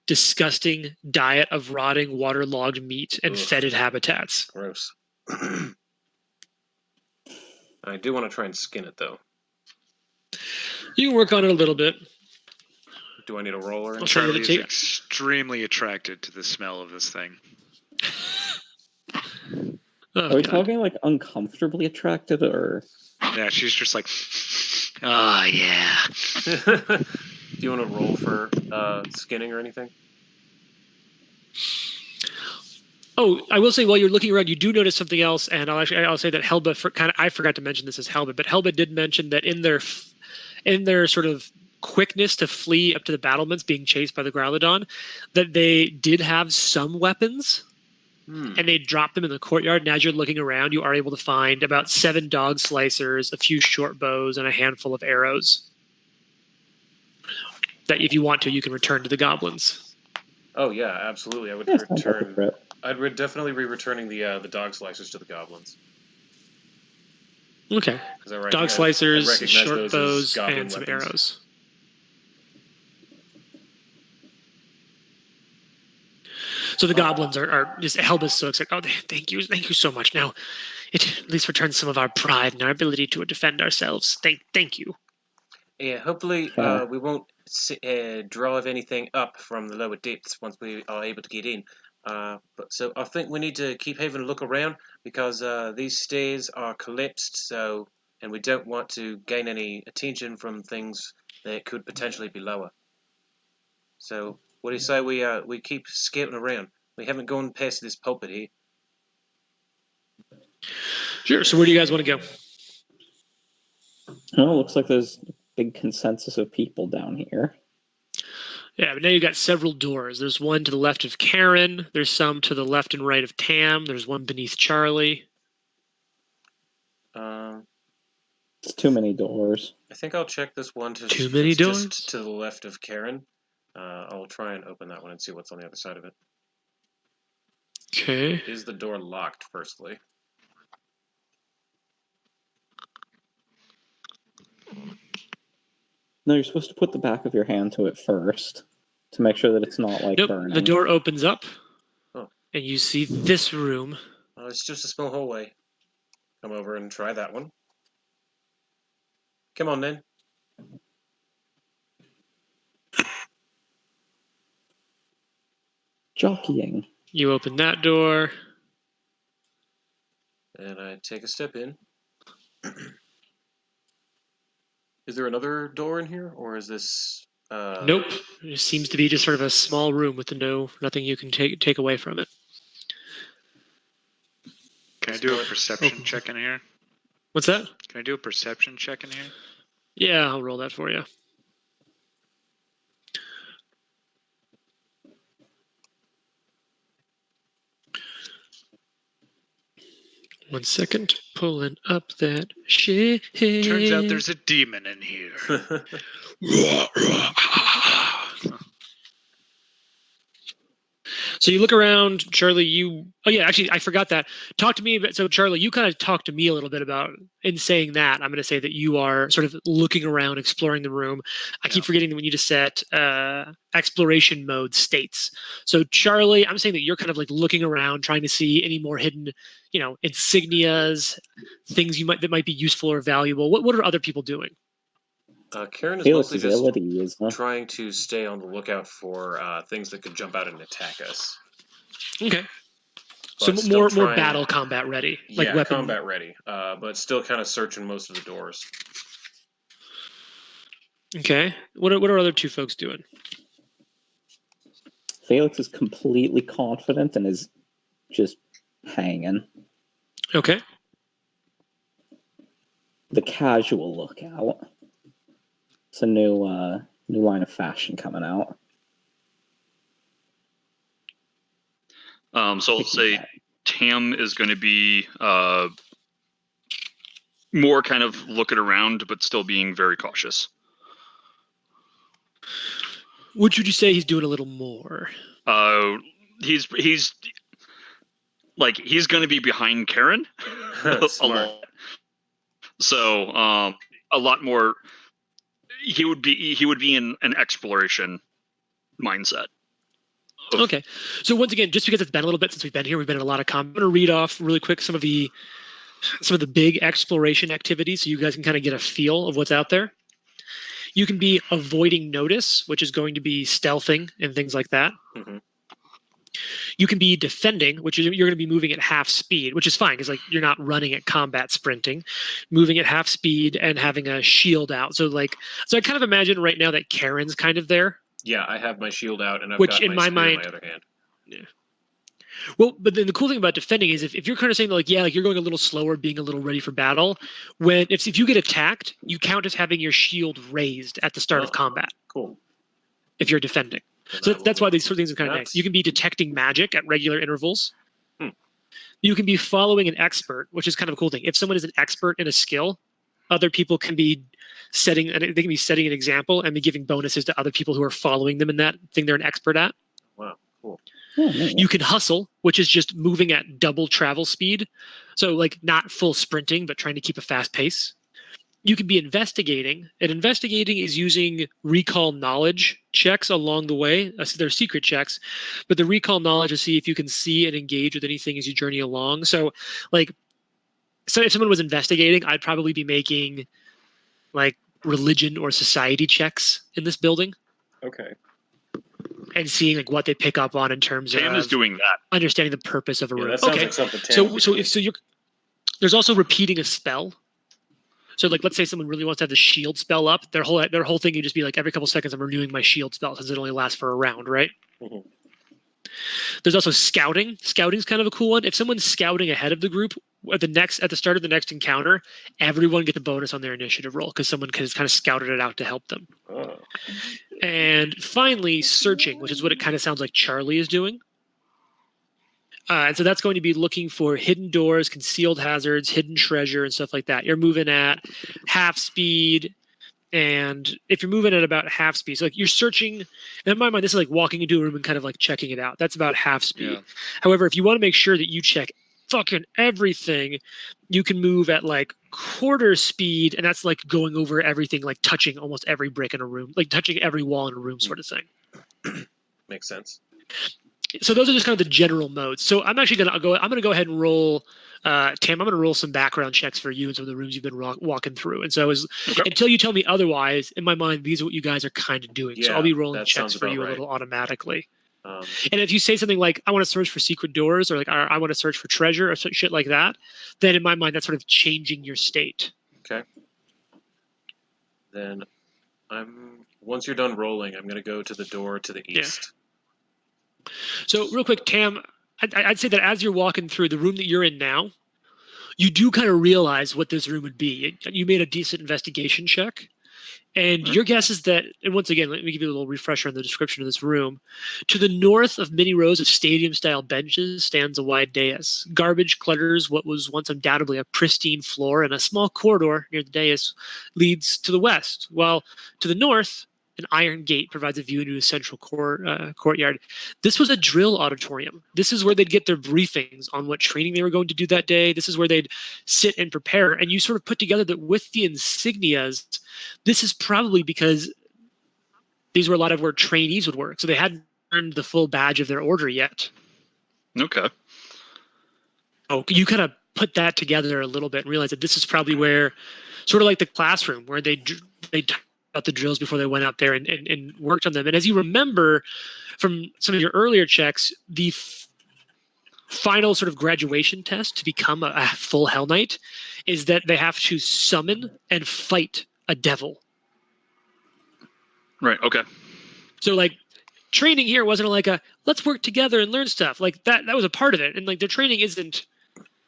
disgusting diet of rotting, waterlogged meat and fetid habitats. Gross. I do want to try and skin it though. You can work on it a little bit. Do I need a roller? Charlie is extremely attracted to the smell of this thing. are we talking like uncomfortably attracted, or? Yeah, she's just like, oh yeah. Do you want to roll for skinning or anything? Oh, I will say while you're looking around, you do notice something else, and I'll say that Helba I forgot to mention this as Helba, but Helba did mention that in their sort of quickness to flee up to the battlements, being chased by the Growlodon, that they did have some weapons, and they dropped them in the courtyard. And as you're looking around, you are able to find about 7 dog slicers, a few short bows, and a handful of arrows. That, if you want to, you can return to the goblins. Oh yeah, absolutely. I would Yes, return. I'd definitely be returning the dog slicers to the goblins. Okay. Dog slicers, short bows, and some arrows. So the goblins are just Helba's so excited. Oh, thank you so much. Now, it at least returns some of our pride and our ability to defend ourselves. Thank you. Yeah, hopefully we won't drive anything up from the lower depths once we are able to get in. So I think we need to keep having a look around because these stairs are collapsed. And we don't want to gain any attention from things that could potentially be lower. So what do you say we keep scouting around? We haven't gone past this pulpit here. Sure. So where do you guys want to go? Oh, looks like there's a big consensus of people down here. Yeah, but now you've got several doors. There's one to the left of Karen. There's some to the left and right of Tam. There's one beneath Charlie. It's too many doors. I think I'll check this one Too many doors? Just to the left of Karen. I'll try and open that one and see what's on the other side of it. Okay. Is the door locked, firstly? No, you're supposed to put the back of your hand to it first to make sure that it's not like burning. The door opens up, and you see this room. Oh, it's just a small hallway. Come over and try that one. Come on, then. Jockeying. You open that door. And I take a step in. Is there another door in here, or is this... Nope. It seems to be just sort of a small room with nothing you can take away from it. Can I do a perception check in here? What's that? Can I do a perception check in here? Yeah, I'll roll that for you. 1 second. Pulling up that shit. Turns out there's a demon in here. So you look around, Charlie. Oh yeah, actually, I forgot that. Talk to me about. So Charlie, you kind of talked to me a little bit about. In saying that, I'm going to say that you are sort of looking around, exploring the room. I keep forgetting that we need to set exploration mode states. So Charlie, I'm saying that you're kind of like looking around, trying to see any more hidden, insignias, things that might be useful or valuable. What are other people doing? Karen is Felix's mostly just ability is trying to stay on the lookout for things that could jump out and attack us. Okay. But So still more trying- battle combat ready, like yeah, weapon. combat ready, but still kind of searching most of the doors. Okay. What are other two folks doing? Felix is completely confident and is just hanging. Okay. The casual lookout. It's a new line of fashion coming out. So I'll say Tam is going to be more kind of looking around, but still being very cautious. Which would you say he's doing a little more? He's going to be behind Karen a Smart. lot. So a lot more. He would be in an exploration mindset. Okay. So once again, just because it's been a little bit since we've been here, we've been in a lot of combat. I'm going to read off really quick some of the big exploration activities so you guys can kind of get a feel of what's out there. You can be avoiding notice, which is going to be stealthing and things like that. Mhm. You can be defending, which is you're going to be moving at half speed, which is fine because you're not running at combat sprinting, moving at half speed and having a shield out. So I kind of imagine right now that Karen's kind of there. Yeah, I have my shield out, and I've Which got in my my spear mind- in my other hand. Well, but then the cool thing about defending is if you're kind of saying you're going a little slower, being a little ready for battle, if you get attacked, you count as having your shield raised at the start of Oh. combat Cool. if you're defending. Then So I will that's why do these sort of things are kind of that. nice. You can be detecting magic at regular intervals. Hmm. You can be following an expert, which is kind of a cool thing. If someone is an expert in a skill, other people can be setting an example and be giving bonuses to other people who are following them in that thing they're an expert at. Wow, cool. Oh, neat. You can hustle, which is just moving at double travel speed. So not full sprinting, but trying to keep a fast pace. You can be investigating, and investigating is using recall knowledge checks along the way. They're secret checks, but the recall knowledge is see if you can see and engage with anything as you journey along. So if someone was investigating, I'd probably be making religion or society checks in this building Okay. and seeing what they pick up on in terms Tam of is doing that. understanding the purpose of a Yeah, room. that sounds Okay. like something. Tam would do. You're there's also repeating a spell. So let's say someone really wants to have the shield spell up, their whole thing would just be every couple seconds I'm renewing my shield spell since it only lasts for a round, right? Mhm. There's also scouting. Scouting's kind of a cool one. If someone's scouting ahead of the group at the start of the next encounter, everyone gets a bonus on their initiative roll because someone has kind of scouted it out to help them. Oh. And finally, searching, which is what it kind of sounds like Charlie is doing. And so that's going to be looking for hidden doors, concealed hazards, hidden treasure, and stuff like that. You're moving at half speed. And if you're moving at about half speed, so you're searching, and in my mind, this is walking into a room and kind of checking it out. That's about half speed. Yeah. However, if you want to make sure that you check fucking everything, you can move at quarter speed, and that's going over everything, touching almost every brick in a room, touching every wall in a room sort of thing. Makes sense. So those are just kind of the general modes. So I'm actually going to go ahead and roll, Tam, I'm going to roll some background checks for you in some of the rooms you've been walking through. And so until you tell me otherwise, in my mind, these are what you guys are kind of doing. So Yeah, I'll be rolling that checks sounds for about you a right. little automatically. Um, And if you say something like, I want to search for secret doors, or I want to search for treasure, or shit like that, then in my mind, that's sort of changing your state. then once you're done rolling, I'm gonna go to the door to the Yeah. east. So real quick, Tam, I'd say that as you're walking through the room that you're in now, you do kind of realize what this room would be. You made a decent investigation check. And your guess is that, and once again, let me give you a little refresher on the description of this room. To the north of many rows of stadium-style benches stands a wide dais. Garbage clutters what was once undoubtedly a pristine floor, and a small corridor near the dais leads to the west, while to the north, an iron gate provides a view into a central courtyard. This was a drill auditorium. This is where they'd get their briefings on what training they were going to do that day. This is where they'd sit and prepare. And you sort of put together that with the insignias, this is probably because these were a lot of where trainees would work. So they hadn't earned the full badge of their order yet. Okay. Oh, you kind of put that together a little bit and realize that this is probably where, sort of like the classroom, where they out the drills before they went out there and worked on them. And as you remember from some of your earlier checks, the final sort of graduation test to become a full Hell Knight is that they have to summon and fight a devil. Right. Okay. So like training here wasn't like a let's work together and learn stuff. Like that was a part of it. And like their training isn't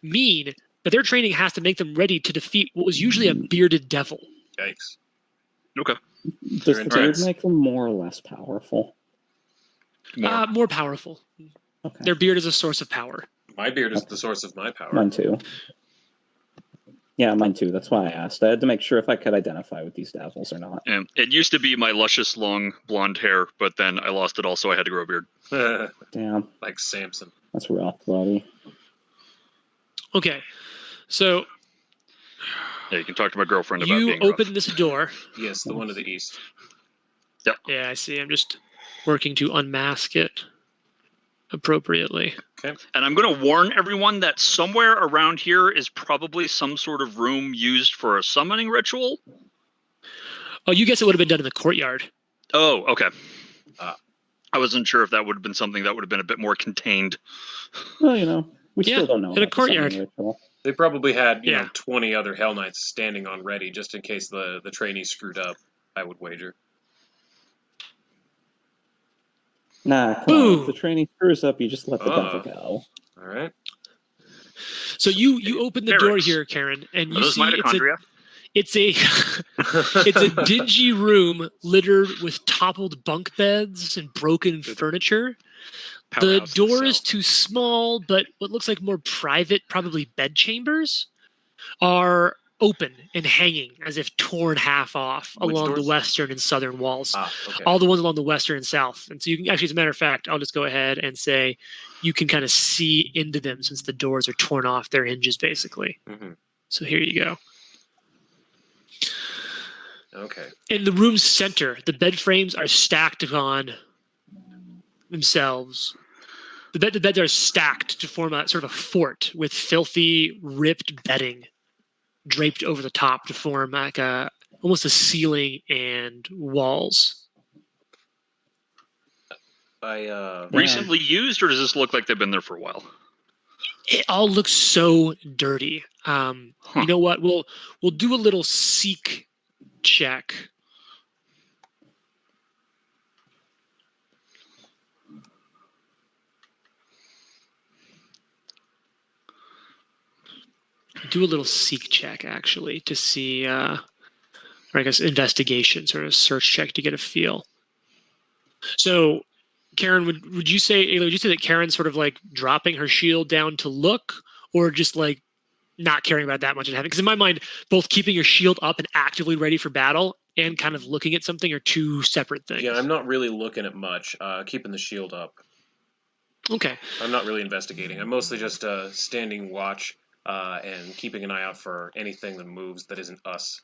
mean, but their training has to make them ready to defeat what was usually a bearded devil. Yikes. Okay. Does the beard Right. make them more or less powerful? More powerful. Okay. Their beard is a source of power. My beard is the source of my power. Mine too. Yeah, mine too. That's why I asked. I had to make sure if I could identify with these devils or not. And it used to be my luscious long blonde hair, but then I lost it all, so I had to grow a beard. Damn, Like Samson. that's rough, buddy. Okay. So Yeah, you can talk to my girlfriend about you being open rough. this door. Yes, the one to the east. Yeah, I see. I'm just working to unmask it appropriately. And I'm going to warn everyone that somewhere around here is probably some sort of room used for a summoning ritual. Oh, you guess it would have been done in the courtyard. Oh, okay. Ah. I wasn't sure if that would have been something that would have been a bit more contained. Well, you know, we Yeah, still don't know. in a about the summoning courtyard. ritual. They probably had, you Yeah. know, 20 other Hell Knights standing on ready just in case the trainee screwed up, I would wager. Nah, come on. Boom. If the training screws up, you just let the devil go. All right. So you open the door Barracks. here, Karen, and Are you those see mitochondria? it's a it's a dingy room littered with toppled bunk beds and broken furniture. The Powerhouse door is itself. too small, but what looks like more private, probably bed chambers, are open and hanging as if torn half off Which along the doors? western and southern walls. Okay. All the ones along the western and south. And so you can actually, as a matter of fact, I'll just go ahead and say you can kind of see into them since the doors are torn off their hinges, basically. Mhm. So here you go. Okay. In the room's center, the bed frames are stacked upon themselves. The beds are stacked to form a sort of a fort with filthy, ripped bedding draped over the top to form like almost a ceiling and walls. I Recently used, or does this look like they've been there for a while? It all looks so dirty. Huh. You know what? We'll do a little seek check. Do a little seek check actually to see, or I guess investigation, sort of search check to get a feel. So, Karen, would you say, Ayla, would you say that Karen's sort of like dropping her shield down to look, or just like not caring about that much and having? Because in my mind, both keeping your shield up and actively ready for battle and kind of looking at something are two separate things. yeah, I'm not really looking at much. Keeping the shield up. Okay. I'm not really investigating. I'm mostly just standing watch and keeping an eye out for anything that moves that isn't us.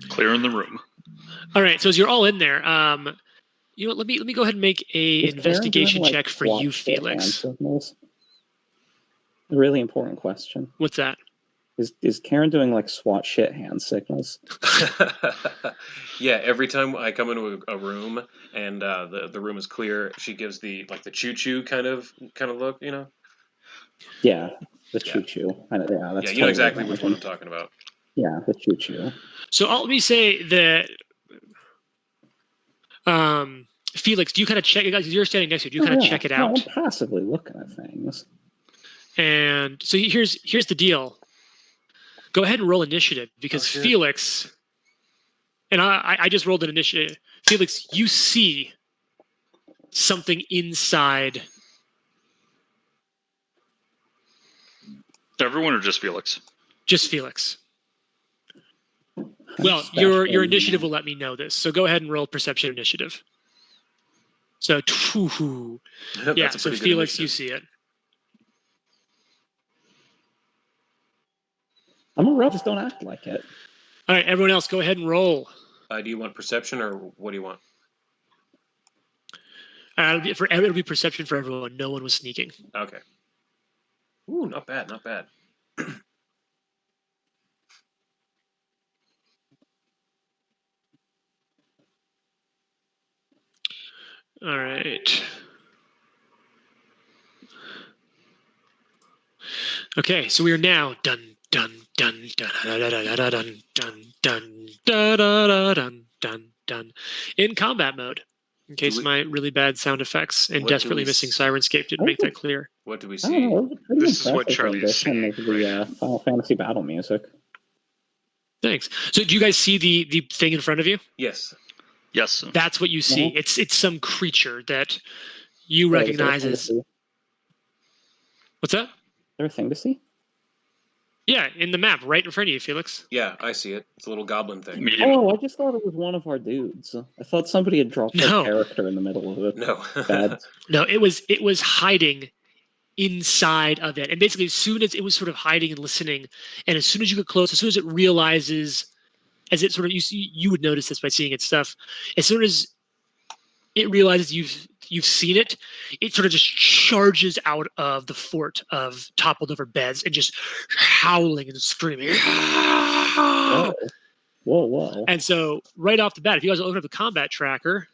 Clearing the room. All right. So as you're all in there, you know what, let me go ahead and make a Is Karen investigation doing, like, check for SWAT you, shit hand Felix. signals? A really important question. What's that? Is Karen doing like SWAT shit hand signals? Yeah, every time I come into a room and the room is clear, she gives the choo choo kind of look, you know. Yeah, the Yeah. choo choo. Yeah, that's Yeah, you know totally exactly which one I'm random. talking about. Yeah, the choo choo. So let me say that, Felix, do you kind of check? You're standing next to it. Do you kind of check it out? No, I'm passively looking at things. And so here's the deal. Go ahead and roll initiative because Oh, shit. Felix And I just rolled an initiative. Felix, you see something inside. Everyone or just Felix? Just Felix. I'm Well, special, your initiative will let me know this. So go ahead and roll perception initiative. So, That's yeah. a So pretty good Felix, you initiative. see it. I'm a rogue, just don't act like it. All right, everyone else, go ahead and roll. Do you want perception or what do you want? It'll be perception for everyone. No one was sneaking. Okay. Ooh, not bad, not bad. All right. Okay, so we are now dun dun dun dun dun dun dun dun dun dun dun dun dun in combat mode. In case my really bad sound effects and What do desperately we missing s- Sirenscape didn't make that clear. What do we I don't know. see? It was a pretty This is what impressive Charlie is rendition saying of the right Final Fantasy battle music. Thanks. So do you guys see the thing in front of you? Yes. Yes. That's what you see. No. It's some creature that you Wait, is there a recognize thing to as see? Is what's that? there a thing to see? Yeah, in the map, right in front of you, Felix. Yeah, I see it. It's a little goblin thing. Medium. Oh, I just thought it was one of our dudes. I thought somebody had dropped No. their character in the middle of it. No. Bad. No, it was hiding inside of it. And basically as soon as it was sort of hiding and listening, and as soon as you get close, as soon as it realizes, as it sort of you would notice this by seeing its stuff, as soon as it realizes you've seen it, it sort of just charges out of the fort of toppled over beds and just howling and screaming. Whoa. Whoa. And so right off the bat, if you guys open up the combat tracker,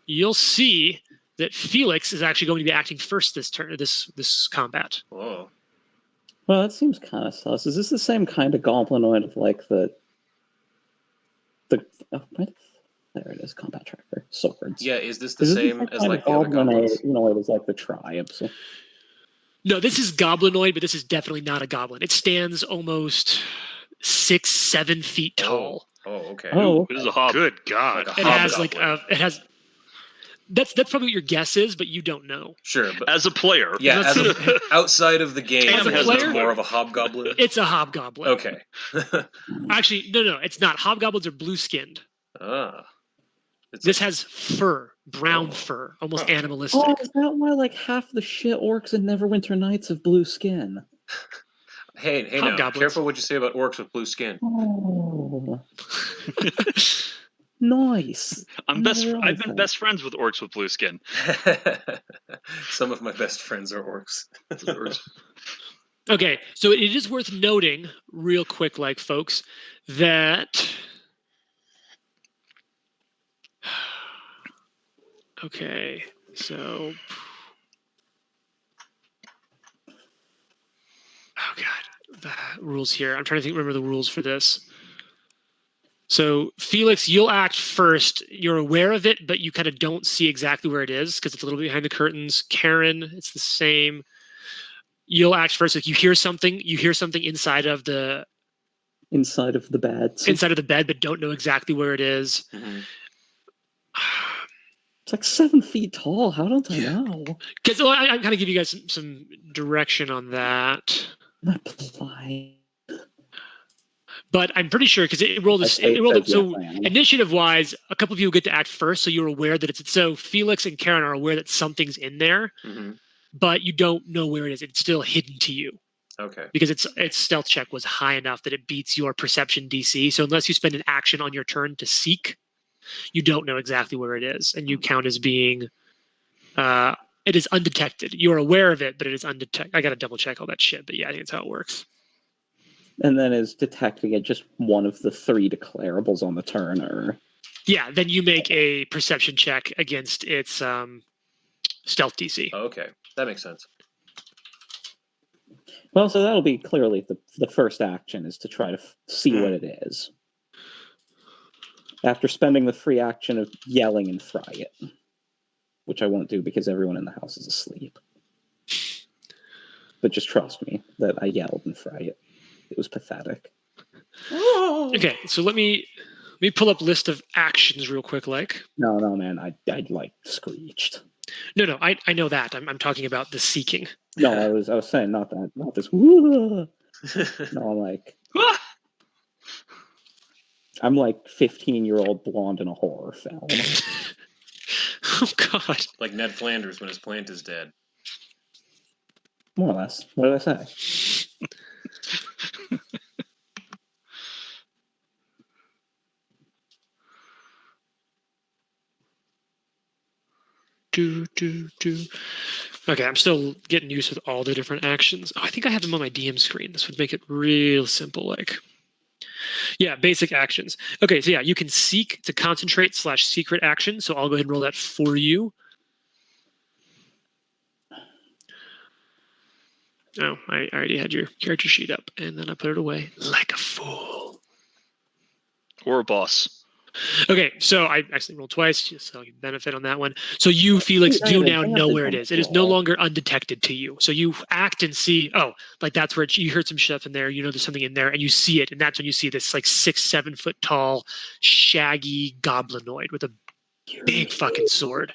you'll see that Felix is actually going to be acting first this turn, this combat. Whoa. Well, that seems kind of sus. Is this the same kind of goblinoid of like the there it is, combat tracker, swords. Yeah, is this the Is this same the as kind like of the other goblins? goblinoid, as like the tribes? No, this is goblinoid, but this is definitely not a goblin. It stands almost 6-7 feet tall. Oh, okay. Oh, It is a hob. Good God. Like a It has like hobgoblin. it has. That's probably what your guess is, but you don't know. Sure, but As a player. yeah, Let's as outside of the game, As a is it player? more of a hobgoblin? It's a hobgoblin. Okay. Actually, no, it's not. Hobgoblins are blue skinned. Ah. It's This has fur, brown Oh. fur, almost Oh. animalistic. Oh, is that why like half the shit orcs in Neverwinter Nights have blue skin? hey now, Hobgoblins. careful what you say about orcs with blue skin. Oh, nice. I've realized been that. best friends with orcs with blue skin. Some of my best friends are orcs. Okay, so it is worth noting, real quick, like folks, that. Okay, so. Oh God, the rules here. I'm trying to remember the rules for this. So Felix, you'll act first. You're aware of it, but you kind of don't see exactly where it is because it's a little bit behind the curtains. Karen, it's the same. You'll act first. Like you hear something inside of the bed, but don't know exactly where it is. Mhm. It's like 7 feet tall. How don't I know? Because I'm kind of give you guys some direction on that. My blind. But I'm pretty sure because it rolled. Yes, So I am. initiative-wise, a couple of you get to act first, so you're aware that it's. So Felix and Karen are aware that something's in there, Mhm. but you don't know where it is. It's still hidden to you Okay. because its stealth check was high enough that it beats your perception DC. So unless you spend an action on your turn to seek, you don't know exactly where it is, and you count as being. It is undetected. You're aware of it, but it is undetected. I got to double check all that shit, but yeah, I think that's how it works. And then is detecting it just one of the 3 declarables on the turn, or Yeah, then you make a perception check against its stealth DC. Okay. That makes sense. well, so that'll be clearly the first action is to try to see what it is. After spending the free action of yelling and fry it, which I won't do because everyone in the house is asleep. But just trust me that I yelled and fry it. It was pathetic. Okay, so let me me pull up list of actions real quick. Like, No, man, I like screeched. no, I know that. I'm talking about the seeking. No, I was saying not that, not this. No, I'm like 15-year-old blonde in a horror film. Oh God! Like Ned Flanders when his plant is dead. More or less. What did I say? Do. Okay, I'm still getting used with all the different actions. Oh, I think I have them on my DM screen. This would make it real simple. Like, yeah, basic actions. Okay, so yeah, you can seek to concentrate / secret action. So I'll go ahead and roll that for you. Oh, I already had your character sheet up, and then I put it away like a fool. Or a boss. Okay, so I actually rolled twice, just so you benefit on that one. So you, Felix, do now know where it is. It is no longer undetected to you. So you act and see, oh, like that's where you heard some stuff in there. You know there's something in there, and you see it, and that's when you see this like 6-7 foot tall, shaggy goblinoid with a big fucking sword.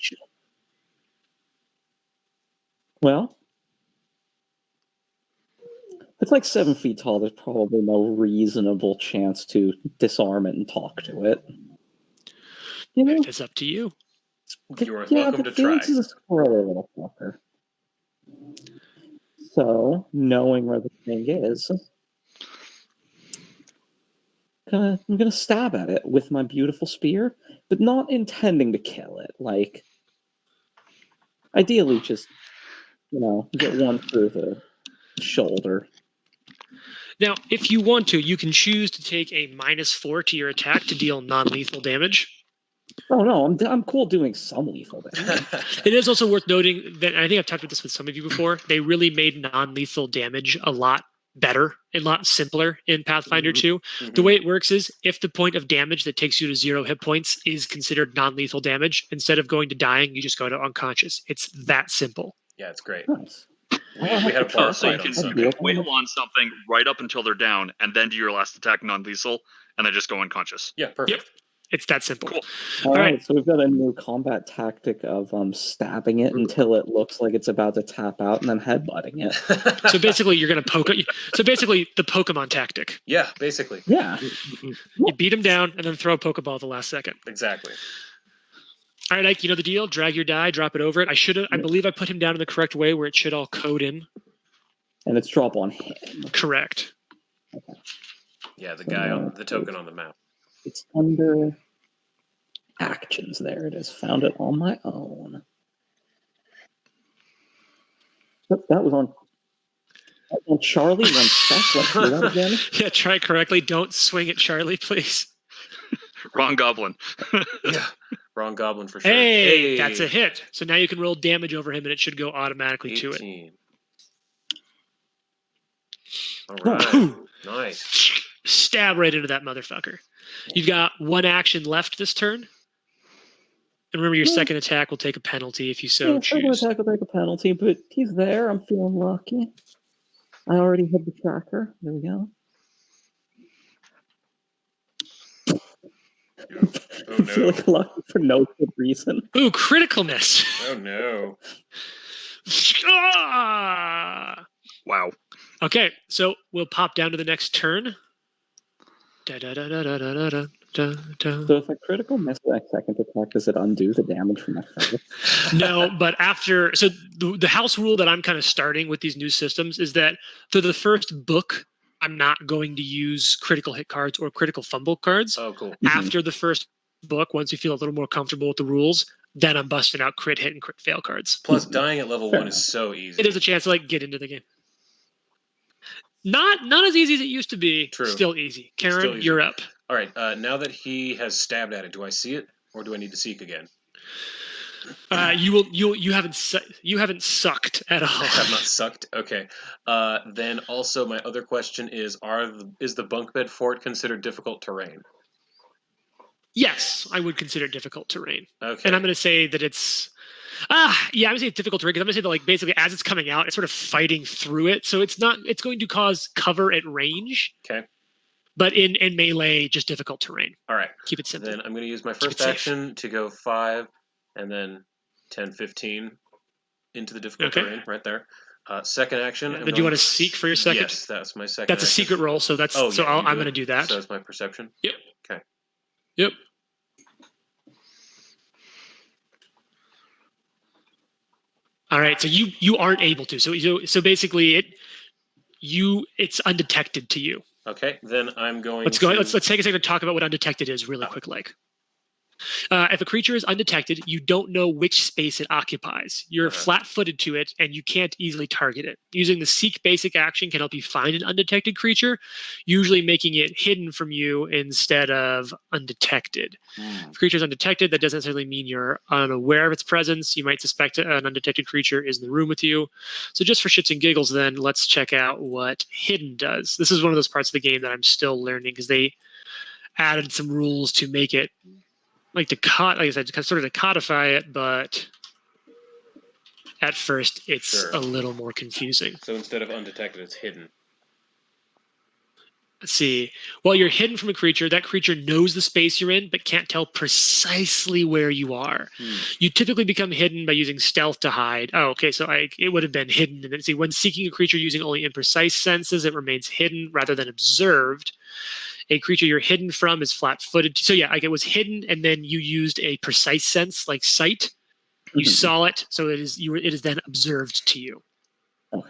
Well, if it's like 7 feet tall, there's probably no reasonable chance to disarm it and talk to it. You know? It's up to you. You are welcome to try. Felix is a squirrely little fucker. So, knowing where the thing is, I'm gonna stab at it with my beautiful spear, but not intending to kill it. Like, ideally, just get one through the shoulder. Now, if you want to, you can choose to take a -4 to your attack to deal non-lethal damage. Oh no, I'm cool doing some lethal damage. It is also worth noting that, and I think I've talked about this with some of you before, they really made non-lethal damage a lot better and a lot simpler in Pathfinder 2. The way it works is if the point of damage that takes you to 0 hit points is considered non-lethal damage, instead of going to dying, you just go to unconscious. It's that simple. Yeah, it's great. Nice. We had a bar So you fight on can Sunday. wail on something right up until they're down, and then do your last attack non-lethal, and then just go unconscious. Yeah, perfect. Yep. It's that simple. Cool. All right, right. so we've got a new combat tactic of stabbing it until it looks like it's about to tap out, and then headbutting it. So basically, you're going to poke it. So basically, the Pokemon tactic. Yeah, basically. Yeah. You beat him down and then throw a Pokeball at the last second. Exactly. All right, Ike, you know the deal. Drag your die, drop it over it. I believe I put him down in the correct way where it should all code in. And it's drop on him. Correct. Yeah, the guy on the token on the map. It's under actions. There it is. Found it on my own. That was on Charlie 1 sec. Let's do that again. Yeah, try correctly. Don't swing at Charlie, please. Wrong goblin. Yeah. Wrong goblin for sure. Hey, that's a hit. So now you can roll damage over him and it should go automatically 18. to it. All right. Ooh. Nice. Stab right into that motherfucker. You've got one action left this turn. And remember, your second attack will take a penalty if you so second choose. attack will take a penalty, but he's there. I'm feeling lucky. I already hit the tracker. There we go. Oh I feel no. like lucky for no good reason. Ooh, critical miss. Oh no. Ah! Wow. Okay, so we'll pop down to the next turn. Da-da-da-da-da-da-da. So if I critical miss that second attack, does it undo the damage from my first? No, but after, so the house rule that I'm kind of starting with these new systems is that for the first book, I'm not going to use critical hit cards or critical fumble cards. Oh, cool. After the first book, once you feel a little more comfortable with the rules, then I'm busting out crit hit and crit fail cards. Plus, dying at level Fair 1 is so easy. It is a chance to get into the game. Not as easy as it used to be. True. Still easy. Karen, Still easy. you're up. All right. Now that he has stabbed at it, do I see it, or do I need to seek again? You haven't sucked at all. I've not sucked. Okay. Then also my other question is: is the bunk bed fort considered difficult terrain? Yes, I would consider it difficult terrain. Okay. And I'm going to say that it's I'm going to say it's difficult terrain because I'm going to say that basically as it's coming out, it's sort of fighting through it. So it's going to cause cover at range. Okay. but in melee, just difficult terrain. All right. Keep it simple. Then I'm going to use my Keep it first safe. action to go 5 and then 10, 15 into the difficult Okay. terrain right there. Second action. Then do you want to seek for your second? Yes, that's my second. That's a action. secret roll, so that's Oh, so yeah, you I'm do going to it. do that. So it's my perception. Yep. All right, so you aren't able to. So basically it's undetected to you. Okay, then I'm going. Let's go. Let's take a second to talk about what undetected is really quick. Like, if a creature is undetected, you don't know which space it occupies. You're Okay. flat-footed to it, and you can't easily target it. Using the seek basic action can help you find an undetected creature, usually making it hidden from you instead of undetected. If a creature is undetected, that doesn't necessarily mean you're unaware of its presence. You might suspect an undetected creature is in the room with you. So just for shits and giggles, then let's check out what hidden does. This is one of those parts of the game that I'm still learning because they added some rules to make it like I said, sort of to codify it, but at first it's Sure. a little more confusing. So instead of undetected, it's hidden. Let's see. While you're hidden from a creature, that creature knows the space you're in, but can't tell precisely where you are. You typically become hidden by using stealth to hide. Oh, okay. So it would have been hidden. And then see, when seeking a creature using only imprecise senses, it remains hidden rather than observed. A creature you're hidden from is flat-footed. So yeah, like it was hidden, and then you used a precise sense, like sight. You saw it, so it is then observed to you. Okay.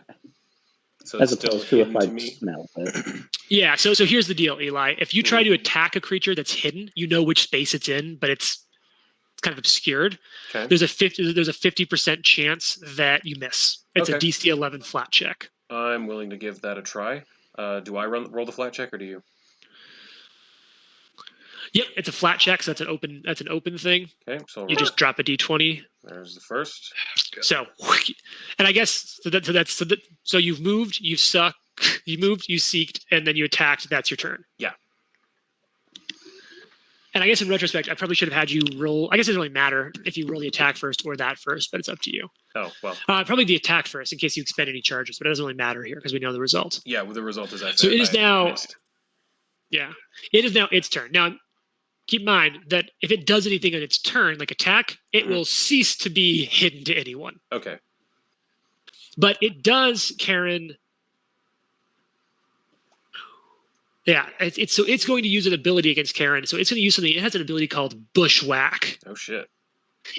So As it's still opposed to hidden if I to me. smell it. Yeah. So here's the deal, Eli. If you try to attack a creature that's hidden, you know which space it's in, but it's kind of obscured. Okay. There's a 50% chance that you miss. It's a Okay. DC 11 flat check. I'm willing to give that a try. Do I roll the flat check or do you? Yep, it's a flat check, so that's an open thing. Okay, so You just drop a D20. there's the first. So, and I guess so you've moved, you've sucked, you moved, you seeked, and then you attacked. That's your turn. Yeah. And I guess in retrospect, I probably should have had you roll. I guess it doesn't really matter if you roll the attack first or that first, but it's up to you. Oh well. Probably the attack first in case you expend any charges, but it doesn't really matter here because we know the result. Yeah, well, the result is that. So it is now- missed. Yeah, it is now its turn. Now, keep in mind that if it does anything on its turn, like attack, it will cease to be hidden to anyone. Okay. But it does, Karen. Yeah, it's going to use an ability against Karen. So it's going to use something. It has an ability called Bushwhack. Oh shit.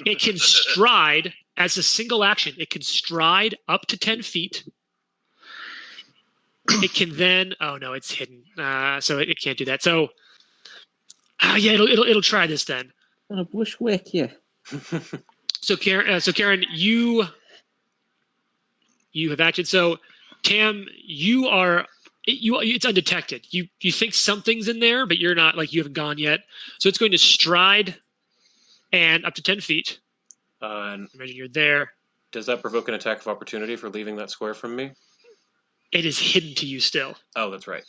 It can stride as a single action. It can stride up to 10 feet. It can then. Oh no, it's hidden. So it can't do that. So. Yeah, it'll try this then. I'm gonna bushwhack you. So Karen, you have acted. So Tam, it's undetected. You think something's in there, but you're not, like, you haven't gone yet. So it's going to stride and up to 10 feet. And Imagine you're there. does that provoke an attack of opportunity for leaving that square from me? It is hidden to you still. Oh, that's right.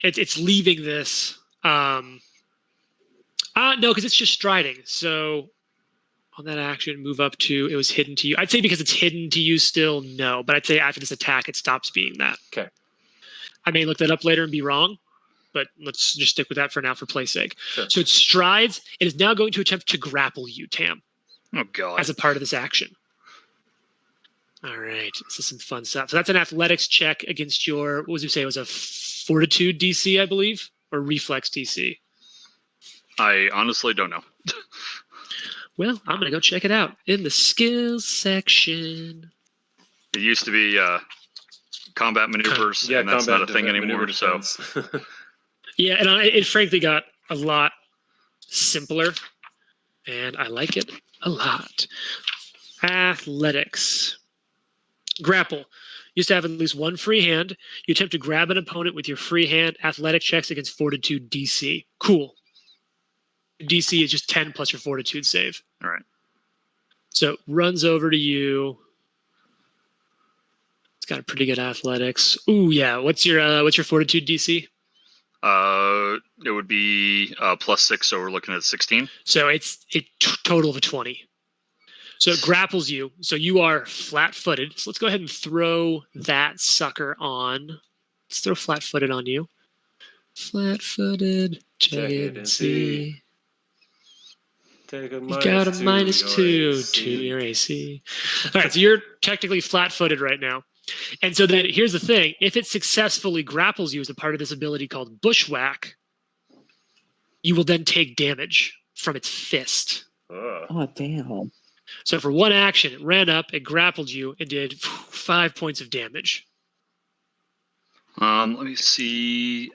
It's leaving this. No, because it's just striding. So on that action, move up to, it was hidden to you. I'd say because it's hidden to you still, no. But I'd say after this attack, it stops being that. Okay. I may look that up later and be wrong, but let's just stick with that for now for play's sake. Sure. So it strides. It is now going to attempt to grapple you, Tam, Oh god. as a part of this action. All right. This is some fun stuff. So that's an athletics check against your, what was you say? It was a fortitude DC, I believe, or reflex DC. I honestly don't know. Well, I'm going to go check it out in the skills section. It used to be combat maneuvers, Yeah, and that's not a thing maneuver anymore. So defense. Yeah, and it frankly got a lot simpler, and I like it a lot. Athletics. Grapple. Used to have at least one free hand. You attempt to grab an opponent with your free hand. Athletic checks against fortitude DC. Cool. DC is just 10 plus your fortitude save. all right. So it runs over to you. It's got a pretty good athletics. Ooh, yeah. What's your fortitude DC? It would be +6, so we're looking at 16. So it's a total of a 20. So it grapples you. So you are flat-footed. So let's go ahead and throw that sucker on. Let's throw flat-footed on you. Flat-footed. Check it and see. Take a You got a -2 to your AC. All right, so you're technically flat-footed right now. And so then here's the thing. If it successfully grapples you as a part of this ability called Bushwhack, you will then take damage from its fist. Oh, damn. So for one action, it ran up, it grappled you, and did 5 points of damage. Let me see.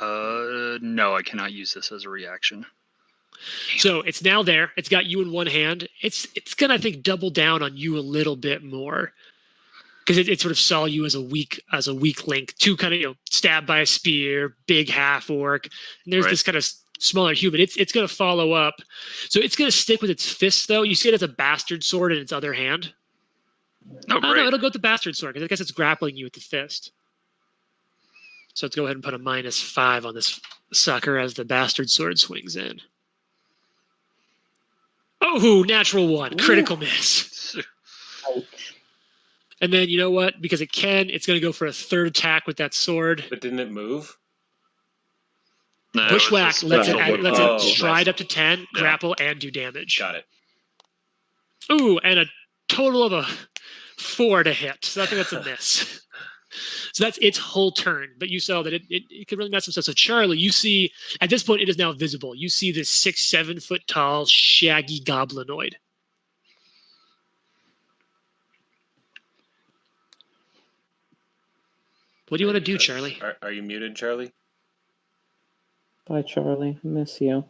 No, I cannot use this as a reaction. So it's now there. It's got you in one hand. It's gonna, I think, double down on you a little bit more because it sort of saw you as a weak link. Two kind of stabbed by a spear, big half orc, and there's this kind of smaller human. It's gonna follow up. So it's gonna stick with its fist though. You see it as a bastard sword in its other hand. Oh, great. No, it'll go with the bastard sword because I guess it's grappling you with the fist. So let's go ahead and put a -5 on this sucker as the bastard sword swings in. Oh, natural 1. Critical miss. And then, you know what? Because it's going to go for a third attack with that sword. But didn't it move? No, Bushwhack lets it stride nice. up to 10, grapple, and do damage. Got it. Ooh, and a total of a 4 to hit. So I think that's a miss. So that's its whole turn. But you saw that it could really mess with stuff. So Charlie, you see, at this point, it is now visible. You see this 6-7 foot tall, shaggy goblinoid. What do you want to do, Charlie? Are you muted, Charlie? Bye, Charlie. I miss you.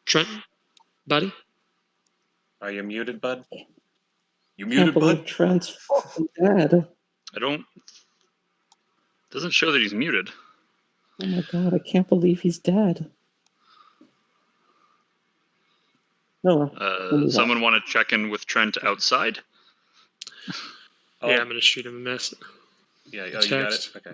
Trent? Buddy? Are you muted, bud? You Can't muted, believe bud? Trent's fucking dead. Doesn't show that he's muted. Oh my god, I can't believe he's dead. No. Someone want to check in with Trent outside? Oh, Yeah, I'm going to shoot him a miss. yeah. Oh, you got it. Text. Okay.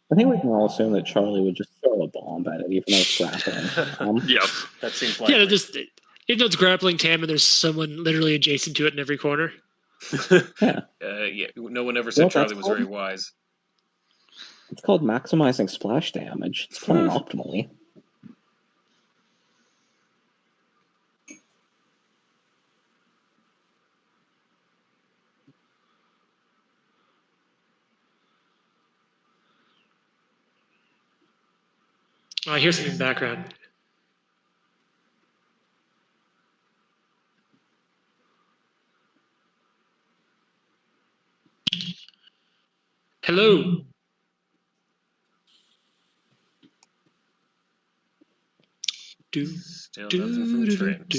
I think we can all assume that Charlie would just throw a bomb at it, even though it's grappling. Yeah. That seems like Yeah, even though it's grappling Tam and there's someone literally adjacent to it in every corner. Yeah. yeah. No one ever said Well, Charlie that's was very cool. wise. It's called maximizing splash damage. It's playing optimally. Oh, I hear something in the background. Hello. Still nothing from Trent.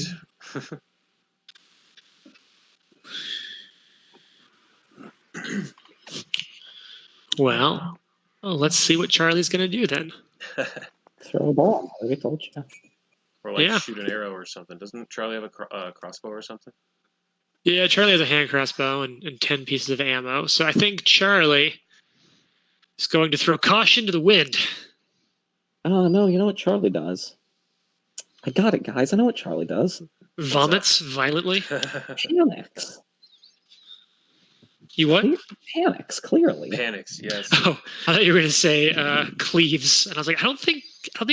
Well, let's see what Charlie's going to do then. Throw a bomb. I already told you. Or like Yeah. shoot an arrow or something. Doesn't Charlie have a crossbow or something? Yeah, Charlie has a hand crossbow and 10 pieces of ammo. So I think Charlie is going to throw caution to the wind. Oh, no, you know what Charlie does? I got it, guys. I know what Charlie does. Vomits violently. Panics. You what? Panics, clearly. Panics, yes. Oh, I thought you were going to say cleaves. And I was like, I don't think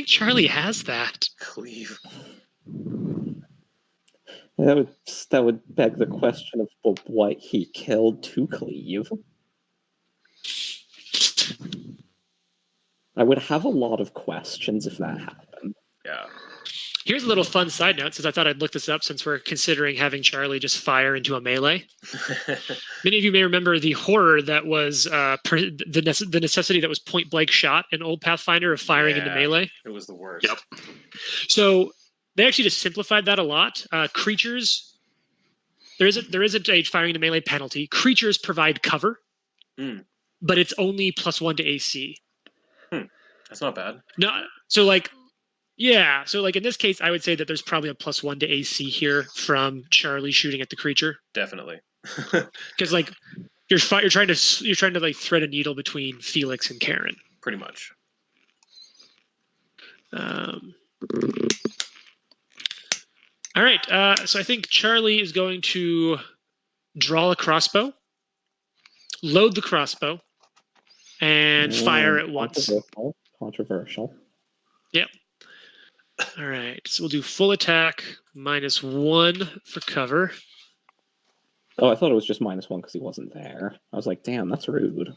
Charlie has that. Cleave. That would beg the question of what he killed to cleave. I would have a lot of questions if that happened. Yeah. Here's a little fun side note, since I thought I'd look this up since we're considering having Charlie just fire into a melee. Many of you may remember the horror that was the necessity that was point blank shot in old Pathfinder of firing into Yeah. melee. It was the worst. Yep. So they actually just simplified that a lot. Creatures, there isn't a firing the melee penalty. Creatures provide cover, but it's only +1 to AC. That's not bad. No, so like, yeah, so like in this case, I would say that there's probably a +1 to AC here from Charlie shooting at the creature, Definitely. because like you're trying to like thread a needle between Felix and Karen. Pretty much. All right, so I think Charlie is going to draw a crossbow, load the crossbow, and fire at once. Controversial. Yep. All right, so we'll do full attack, -1 for cover. Oh, I thought it was just -1 because he wasn't there. I was like, damn, that's rude.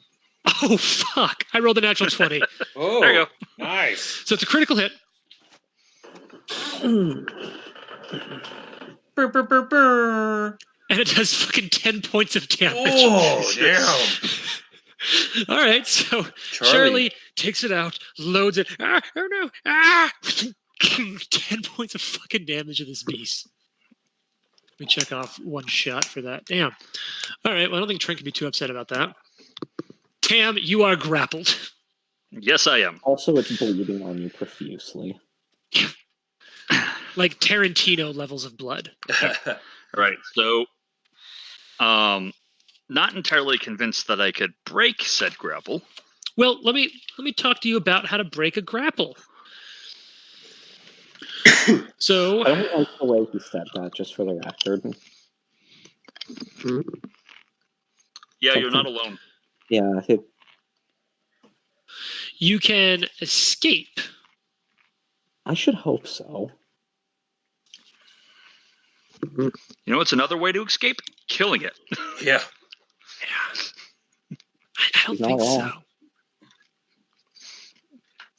Oh, fuck. I rolled a natural 20. Oh, There you go. nice. So it's a critical hit. Brr, brr, brr, brr. And it does fucking 10 points of damage. Oh, damn. All right, so Charlie takes it out, loads it. Ah, oh no! Ah! 10 points of fucking damage to this beast. Let me check off 1 shot for that. Damn. All right, well, I don't think Trent can be too upset about that. Tam, you are grappled. Yes, I am. Also, it's bleeding on you profusely. Like Tarantino levels of blood. Right. So, not entirely convinced that I could break said grapple. Well, let me talk to you about how to break a grapple. So I don't like the way he said that, just for the record. Yeah, you're not alone. Yeah, you can escape. I should hope so. You know what's another way to escape? Killing it. Yeah. Yeah. I don't Not think wrong.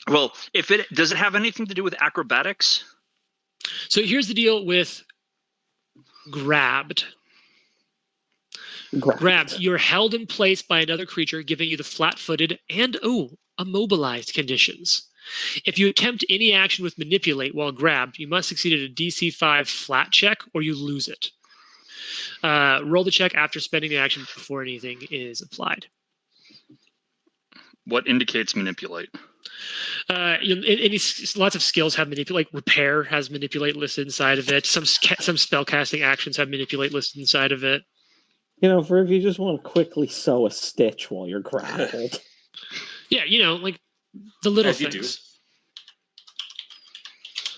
so. Well, does it have anything to do with acrobatics? So here's the deal with grabbed. Grabbed. You're held in place by another creature, giving you the flat-footed and immobilized conditions. If you attempt any action with manipulate while grabbed, you must succeed at a DC 5 flat check or you lose it. Roll the check after spending the action before anything is applied. What indicates manipulate? Lots of skills have manipulate. Like repair has manipulate listed inside of it. Some spell casting actions have manipulate listed inside of it. You know, for if you just want to quickly sew a stitch while you're grappled. Yeah, like the little As you things.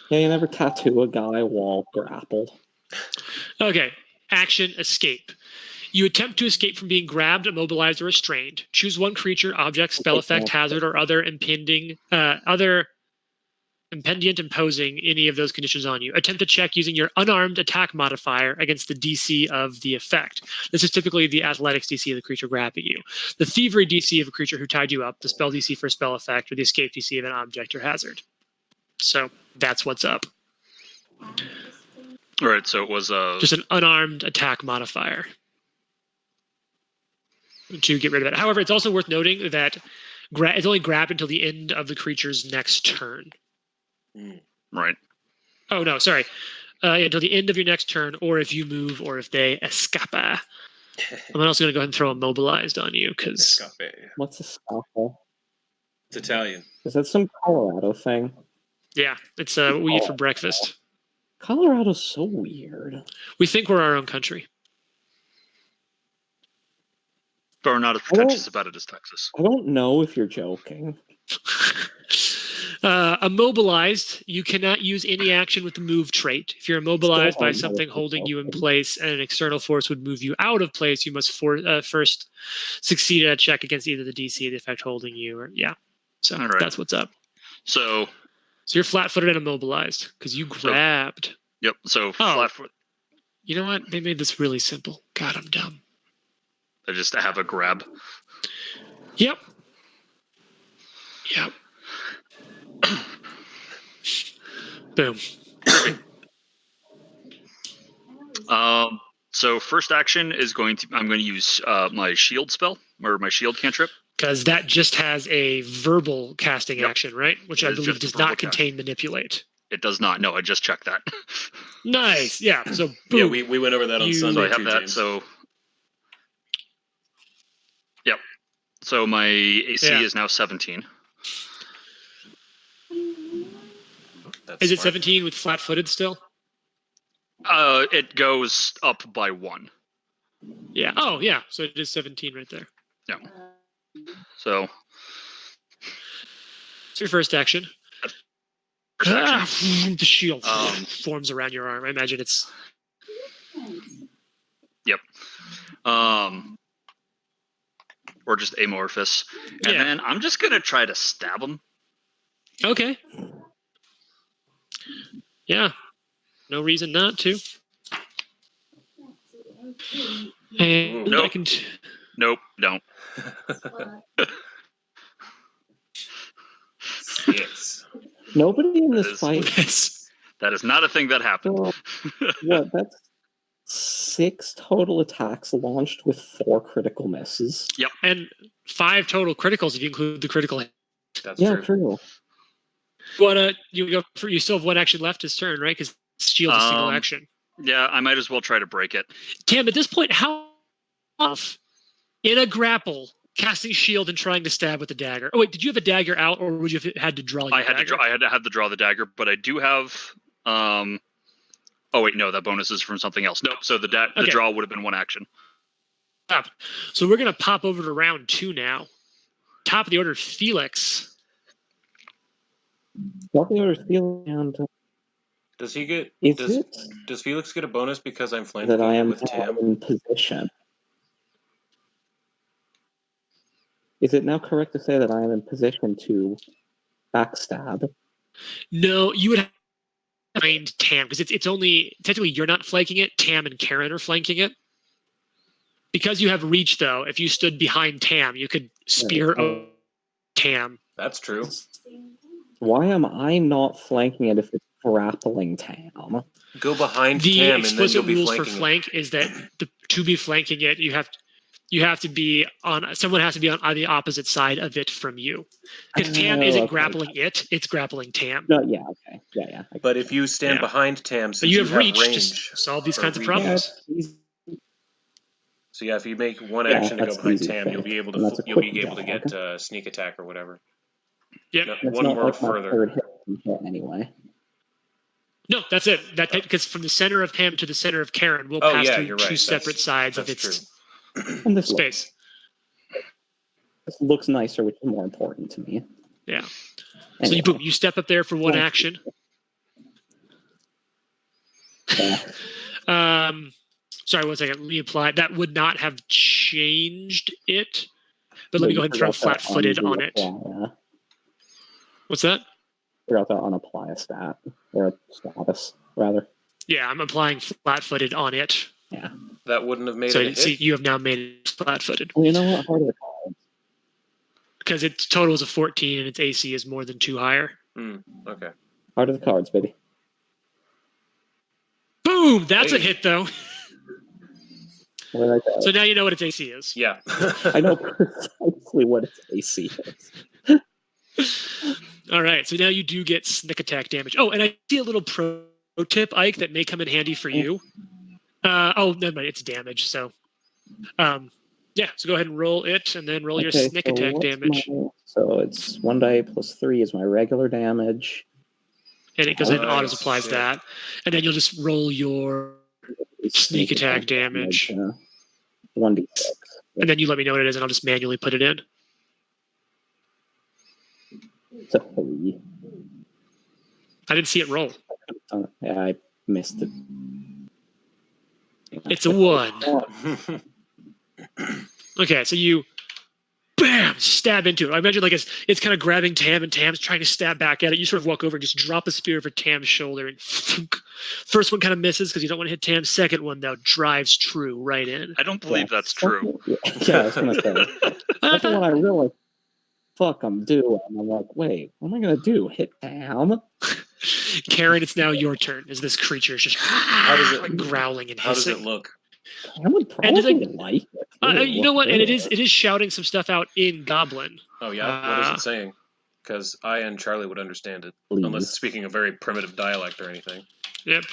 do. Yeah, you never tattoo a guy while grappled. Okay, action escape. You attempt to escape from being grabbed, immobilized, or restrained. Choose one creature, object, spell effect, hazard, or other impendient imposing any of those conditions on you. Attempt to check using your unarmed attack modifier against the DC of the effect. This is typically the athletics DC of the creature grabbing you, the thievery DC of a creature who tied you up, the spell DC for a spell effect, or the escape DC of an object or hazard. So that's what's up. All right, so it was Just an unarmed attack modifier to get rid of it. However, it's also worth noting that it's only grabbed until the end of the creature's next turn. right. Oh, no, sorry. Until the end of your next turn, or if you move, or if they escape. I'm also going to go ahead and throw immobilized on you, because... Escape. What's a scalpel? It's Italian. Is that some Colorado thing? Yeah, it's what we eat for breakfast. Colorado's so weird. We think we're our own country. But we're not as pretentious about it as Texas. I don't know if you're joking. Immobilized, you cannot use any action with the move trait. If you're immobilized Still by don't know something if holding you're you in joking. place and an external force would move you out of place, you must first succeed at a check against either the DC or the effect holding you. Or so All right. that's what's up. So, So you're flat-footed and immobilized because you grabbed. yep. So flat foot. You know what? They made this really simple. God, I'm dumb. I just have a grab. Yep. Yep. Boom. So first action is I'm going to use my shield spell or my shield cantrip. Because that just has a verbal casting Yep. action, right? Which It I is believe just a does not verbal contain manipulate. it does not. No, I just checked that. Nice. Yeah. So Yeah, boom. we went over that on You- Sunday So I have too, that. James. So, yep. So my AC Yeah. is now 17. That's Is it smart. 17 with flat-footed still? It goes up by 1. Yeah. Oh, yeah. So it is 17 right there. So It's your first action. first action. The shield Um, forms around your arm. I imagine it's or just amorphous, and Yeah. then I'm just gonna try to stab him. okay. Yeah. No reason not to. And Nope. I can. Nope, don't. Yes. Nobody in That this is- fight. Yes. That is not a thing that happened. So, what? That's 6 total attacks launched with 4 critical misses. And 5 total criticals if you include the critical. That's Yeah, true. true. You still have 1 action left this turn, right? Because shield's a single Um, action. Yeah, I might as well try to break it. Tam, at this point, how off in a grapple, casting shield and trying to stab with the dagger? Oh wait, did you have a dagger out, or would you have had to draw? Your I had dagger? to draw the dagger, but I do have. Oh wait, no, that bonus is from something else. Nope. So the Okay. draw would have been 1 action. Stop. So we're gonna pop over to round 2 now. Top of the order, Felix. What the others feel and Does he get? is Does it does Felix get a bonus because I'm flanking that I am with now Tam? in position? Is it now correct to say that I am in position to backstab? No, you would find Tam because it's only technically you're not flanking it. Tam and Karen are flanking it. Because you have reach, though, if you stood behind Tam, you could spear Right. Tam. That's true. Why am I not flanking it if it's grappling Tam? Go behind The Tam and then you'll explicit be rules for flanking. flank is that to be flanking it, you have to be on. Someone has to be on the opposite side of it from you. Because Tam Oh, isn't okay. grappling it; it's grappling Tam. No, yeah, okay, yeah. But if you stand Yeah. behind Tam, So since you have reach range, to solve these or kinds of reach. problems. so yeah, if you make one Yeah, action to go that's behind easy Tam, to you'll be fake. able And that's to a you'll be quick able to dog. get sneak attack or whatever. Yep. No, It's one not more like my further. third hit can hit anyway. No, that's it. Because from the center of Tam to the center of Karen, we'll Oh, pass yeah, through you're 2 right. separate sides of That's its And this space. looks nicer, which is more important to me. Yeah. So Anyway, you step up there for 1 Yeah. action. yeah. Sorry, 1 second. Let me apply. That would not have changed it. But let me go ahead and throw flat-footed on it. What's that? Forgot to unapply a stat or a status rather. Yeah, I'm applying flat-footed on it. That wouldn't have made So it a hit. see, you have now made it flat-footed Well, you know what? Heart of the cards. because its total is a 14 and its AC is more than 2 higher. Okay. Heart of the cards, baby. Boom! That's a Hey. hit though. What did I say? So now you know what its AC is. Yeah. I know precisely what its AC is. All right, so now you do get sneak attack damage. Oh, and I see a little pro tip, Ike, that may come in handy for you. Never mind, it's damage. So, yeah, so go ahead and roll it, and then roll your Okay, sneak so attack what's damage, so it's 1 die plus 3 is my regular damage. and it goes ahead and Oh, autos applies shit. that, and then you'll just roll your, Sneak attack damage. 1d6. and then you let me know what it is, and I'll just manually put it in. It's a 3. I didn't see it roll. Yeah, I missed it. It's a 1. Okay, so you, bam, stab into it. I imagine like it's kind of grabbing Tam, and Tam's trying to stab back at it. You sort of walk over and just drop a spear over Tam's shoulder, and first one kind of misses because you don't want to hit Tam. Second one though drives true right in. I don't believe that's true. Yeah, I was gonna say. Second one, I realized, fuck, I'm due, and I'm like, wait, what am I gonna do? Hit Tam? Karen, it's now your turn. As this creature is just does it- like growling and How does hissing. it look? Tam would And it's probably like it. You know what? And it is shouting some stuff out in Goblin. Oh yeah. What is it saying? because I and Charlie would understand it, unless it's Please. speaking a very primitive dialect or anything. Yep.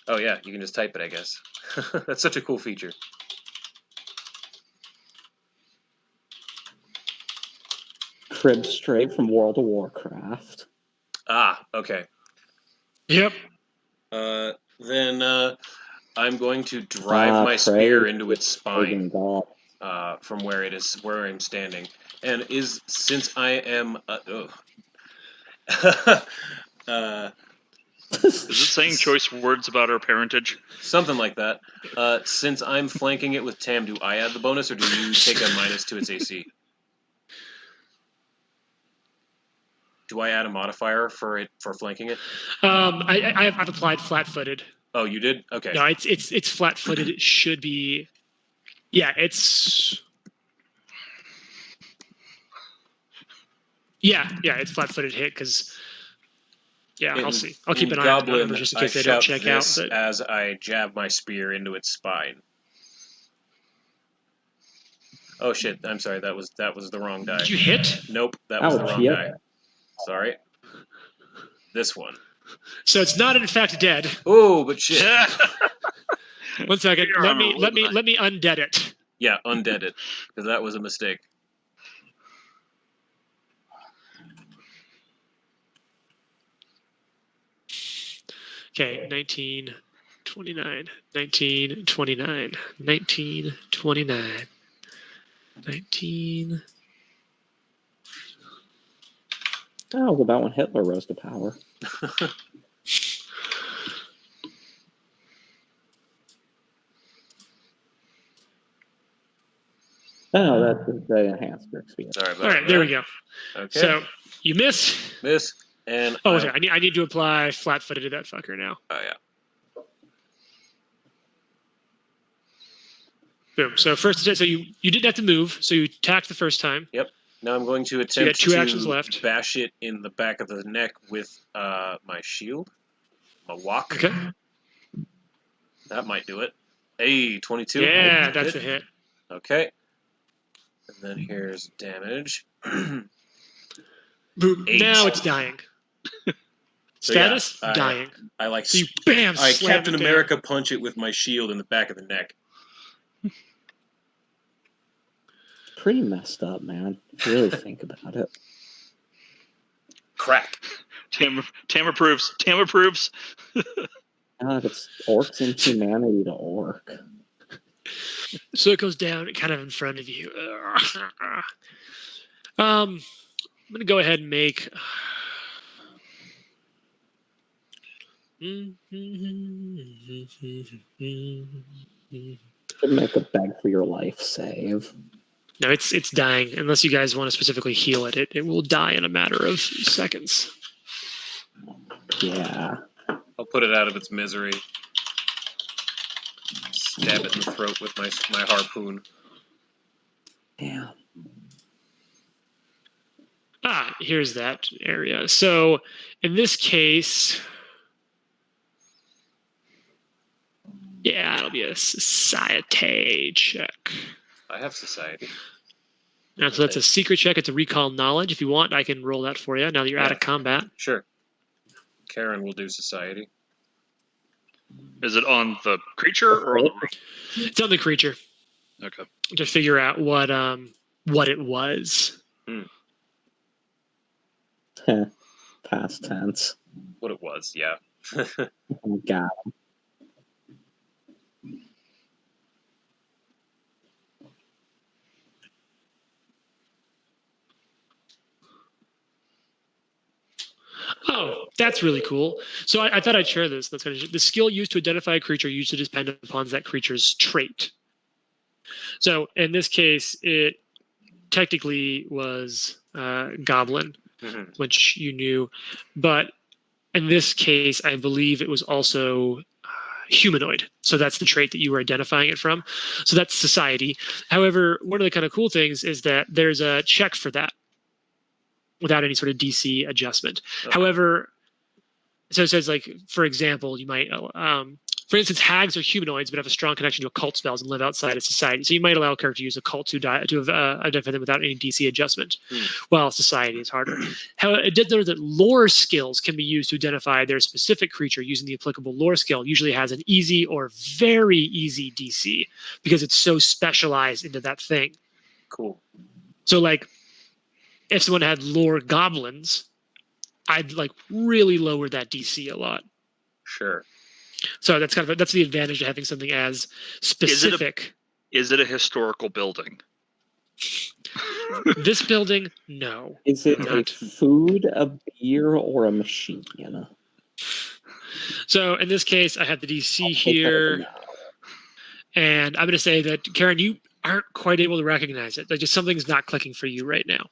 Oh yeah, you can just type it, I guess. That's such a cool feature. Crib straight from World of Warcraft. Ah, okay. Yep. Then I'm going to drive my pray spear into its Pagan spine god. from where I'm standing. And since I am Is it saying choice words about our parentage? something like that. Since I'm flanking it with Tam, do I add the bonus or do you take a minus to its AC? Do I add a modifier for flanking it? I've applied flat-footed. Oh, you did? Okay. No, it's flat-footed. It should be. Yeah, it's. Yeah, it's flat-footed hit because. Yeah, I'll see. I'll keep an eye on the numbers just in case they don't check out. But as I jab my spear into its spine. Oh shit! I'm sorry. That was the wrong die. did you hit? Nope, that was the Ouch, wrong yeah. die. Sorry. This one. So it's not in fact dead. Oh, but shit. 1 second. Your Let armor me rolled high. undead it. Yeah, undead it because that was a mistake. Okay, 1929, 1929, 1929, 19. That was about when Hitler rose to power. Oh, that's the enhanced brick speed. Sorry about All right, that. there we go. Okay. So you miss. Miss and Oh, sorry. I need to apply flat-footed to that fucker now. Oh yeah. Boom. So first, so you didn't have to move. So you attacked the first time. Now I'm going to you attempt got two to actions left. bash it in the back of the neck with my shield, my walk. Okay. That might do it. Hey, 22. Yeah, that's a hit. Okay. And then here's damage. Boom. 8. Now it's dying. So, yeah, Status I- dying. I like So you bam. I slam Captain it down. America punch it with my shield in the back of the neck. Pretty messed up, man. Really think about it. Crack. Tam approves. Tam approves. God, it's orcs in humanity to orc. So it goes down kind of in front of you. I'm gonna go ahead and make. Should make a beg for your life save. No, it's dying. Unless you guys want to specifically heal it, it will die in a matter of seconds. Yeah. I'll put it out of its misery. Stab it in the throat with my harpoon. Damn. Here's that area. So in this case, yeah, it'll be a society check. I have society. Now, so that's a secret check. It's a recall knowledge. If you want, I can roll that for you now that you're out of combat. Sure. Karen will do society. Is it on the creature or on the room? It's on the creature Okay. to figure out what it was. Past tense. What it was, yeah. Oh, God. Oh, that's really cool. So I thought I'd share this. That's kind of, the skill used to identify a creature used to depend upon that creature's trait. So in this case, it technically was goblin, Mhm. which you knew, but in this case, I believe it was also humanoid. So that's the trait that you were identifying it from. So that's society. However, one of the kind of cool things is that there's a check for that without any sort of DC adjustment. Okay. However, so it says, like, for example, you might For instance, hags are humanoids but have a strong connection to occult spells and live outside of society. So you might allow a character to use occult to identify them without any DC adjustment. While society is harder. However, it did note that lore skills can be used to identify their specific creature using the applicable lore skill. Usually has an easy or very easy DC because it's so specialized into that thing. Cool. So, like, if someone had lore goblins, I'd like really lower that DC a lot. Sure. So that's that's the advantage of having something as specific. Is it a historical building? This building, no. Is it a Not. food, a beer, or a machine? So in this case, I have the DC I'll take that as a here, no. and I'm going to say that Karen, you aren't quite able to recognize it. Like, just something's not clicking for you right now.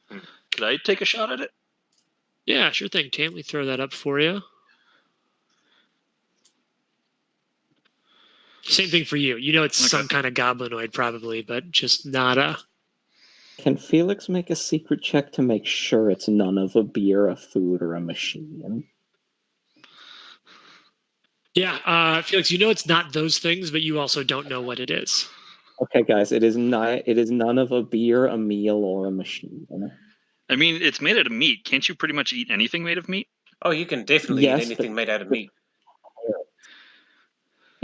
Could I take a shot at it? Yeah, sure thing. Tam, let me throw that up for you. Same thing for you. You know it's Okay. some kind of goblinoid probably, but just not a... Can Felix make a secret check to make sure it's none of a beer, a food, or a machine? Yeah, Felix, you know it's not those things, but you also don't know what it is. Okay, guys, it is not. It is none of a beer, a meal, or a machine. I mean, it's made out of meat. Can't you pretty much eat anything made of meat? Oh, you can definitely Yes, eat anything made out of meat.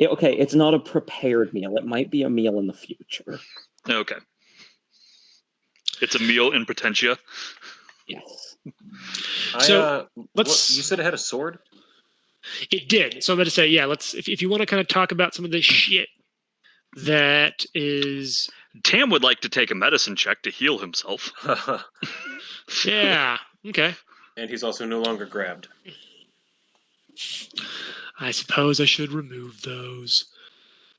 Okay, it's not a prepared meal. It might be a meal in the future. Okay. It's a meal in potentia. Yes. So, you let's- said it had a sword? It did. So I'm going to say, yeah, let's. If you want to kind of talk about some of the shit that is... Tam would like to take a medicine check to heal himself. Yeah, okay. And he's also no longer grabbed. I suppose I should remove those.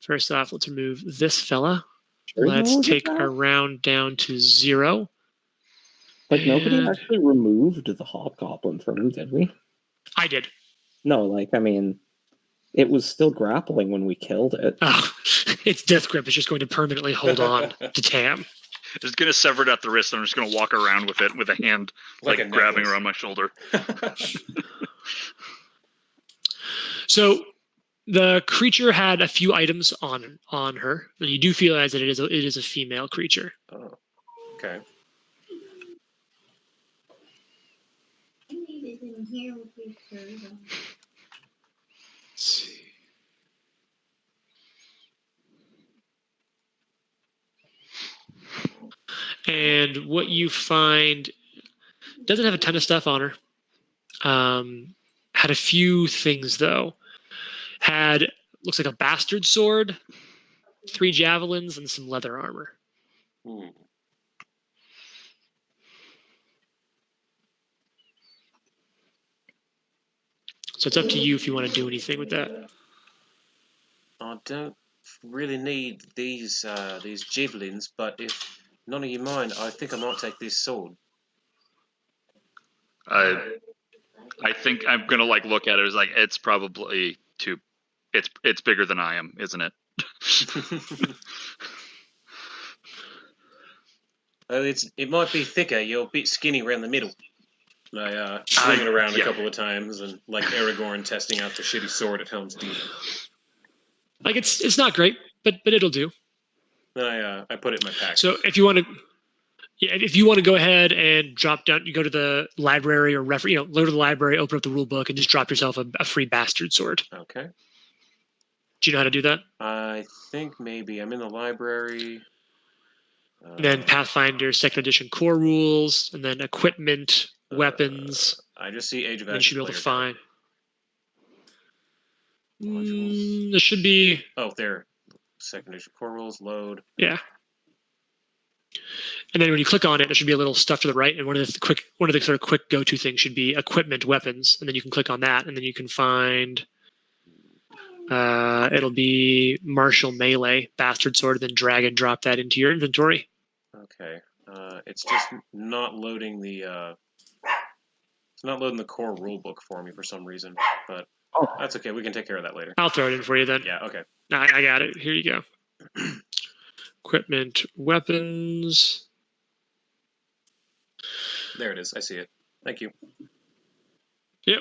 First off, let's remove this fella. Sure, Let's no, look at take that. our round down to 0. Like, nobody and- actually removed the hobgoblin from him, did we? I did. No, like, I mean, it was still grappling when we killed it. Oh, its death grip is just going to permanently hold on to Tam. I'm just going to sever it at the wrist. And I'm just going to walk around with it with a hand like a grabbing necklace. around my shoulder. So the creature had a few items on her, and you do realize that it is a female creature. Oh, okay. Let's see. And what you find doesn't have a ton of stuff on her. Had a few things though. Had looks like a bastard sword, 3 javelins, and some leather armor. Hmm. So it's up to you if you want to do anything with that. I don't really need these javelins, but if none of you mind, I think I might take this sword. I think I'm going to like look at it as like, it's probably too, it's bigger than I am, isn't it? Oh, it might be thicker. You're a bit skinny around the middle. I swing it around a yeah. couple of times, and like Aragorn testing out the shitty sword at Helm's Deep. Like it's not great, but it'll do. Then I put it in my pack. So if you want to go ahead and drop down, you go to the library or go to the library, open up the rule book, and just drop yourself a free bastard sword. Okay. Do you know how to do that? I think maybe I'm in the library. And then Pathfinder 2nd edition core rules, and then equipment, weapons. I just see Age of And you Ashes. should be able to player find. Modules. There should be, guide. Oh, there. 2nd edition core rules. Load. yeah. And then when you click on it, there should be a little stuff to the right, and one of the sort of quick go-to things should be equipment, weapons, and then you can click on that, and then you can find. It'll be martial melee, bastard sword, then drag and drop that into your inventory. Okay. It's just not loading the. It's not loading the core rulebook for me for some reason, but Oh, that's okay. We can take care of that later. I'll throw it in for you then. Yeah. Okay. I got it. Here you go. Equipment, weapons. There it is. I see it. Thank you. Yep.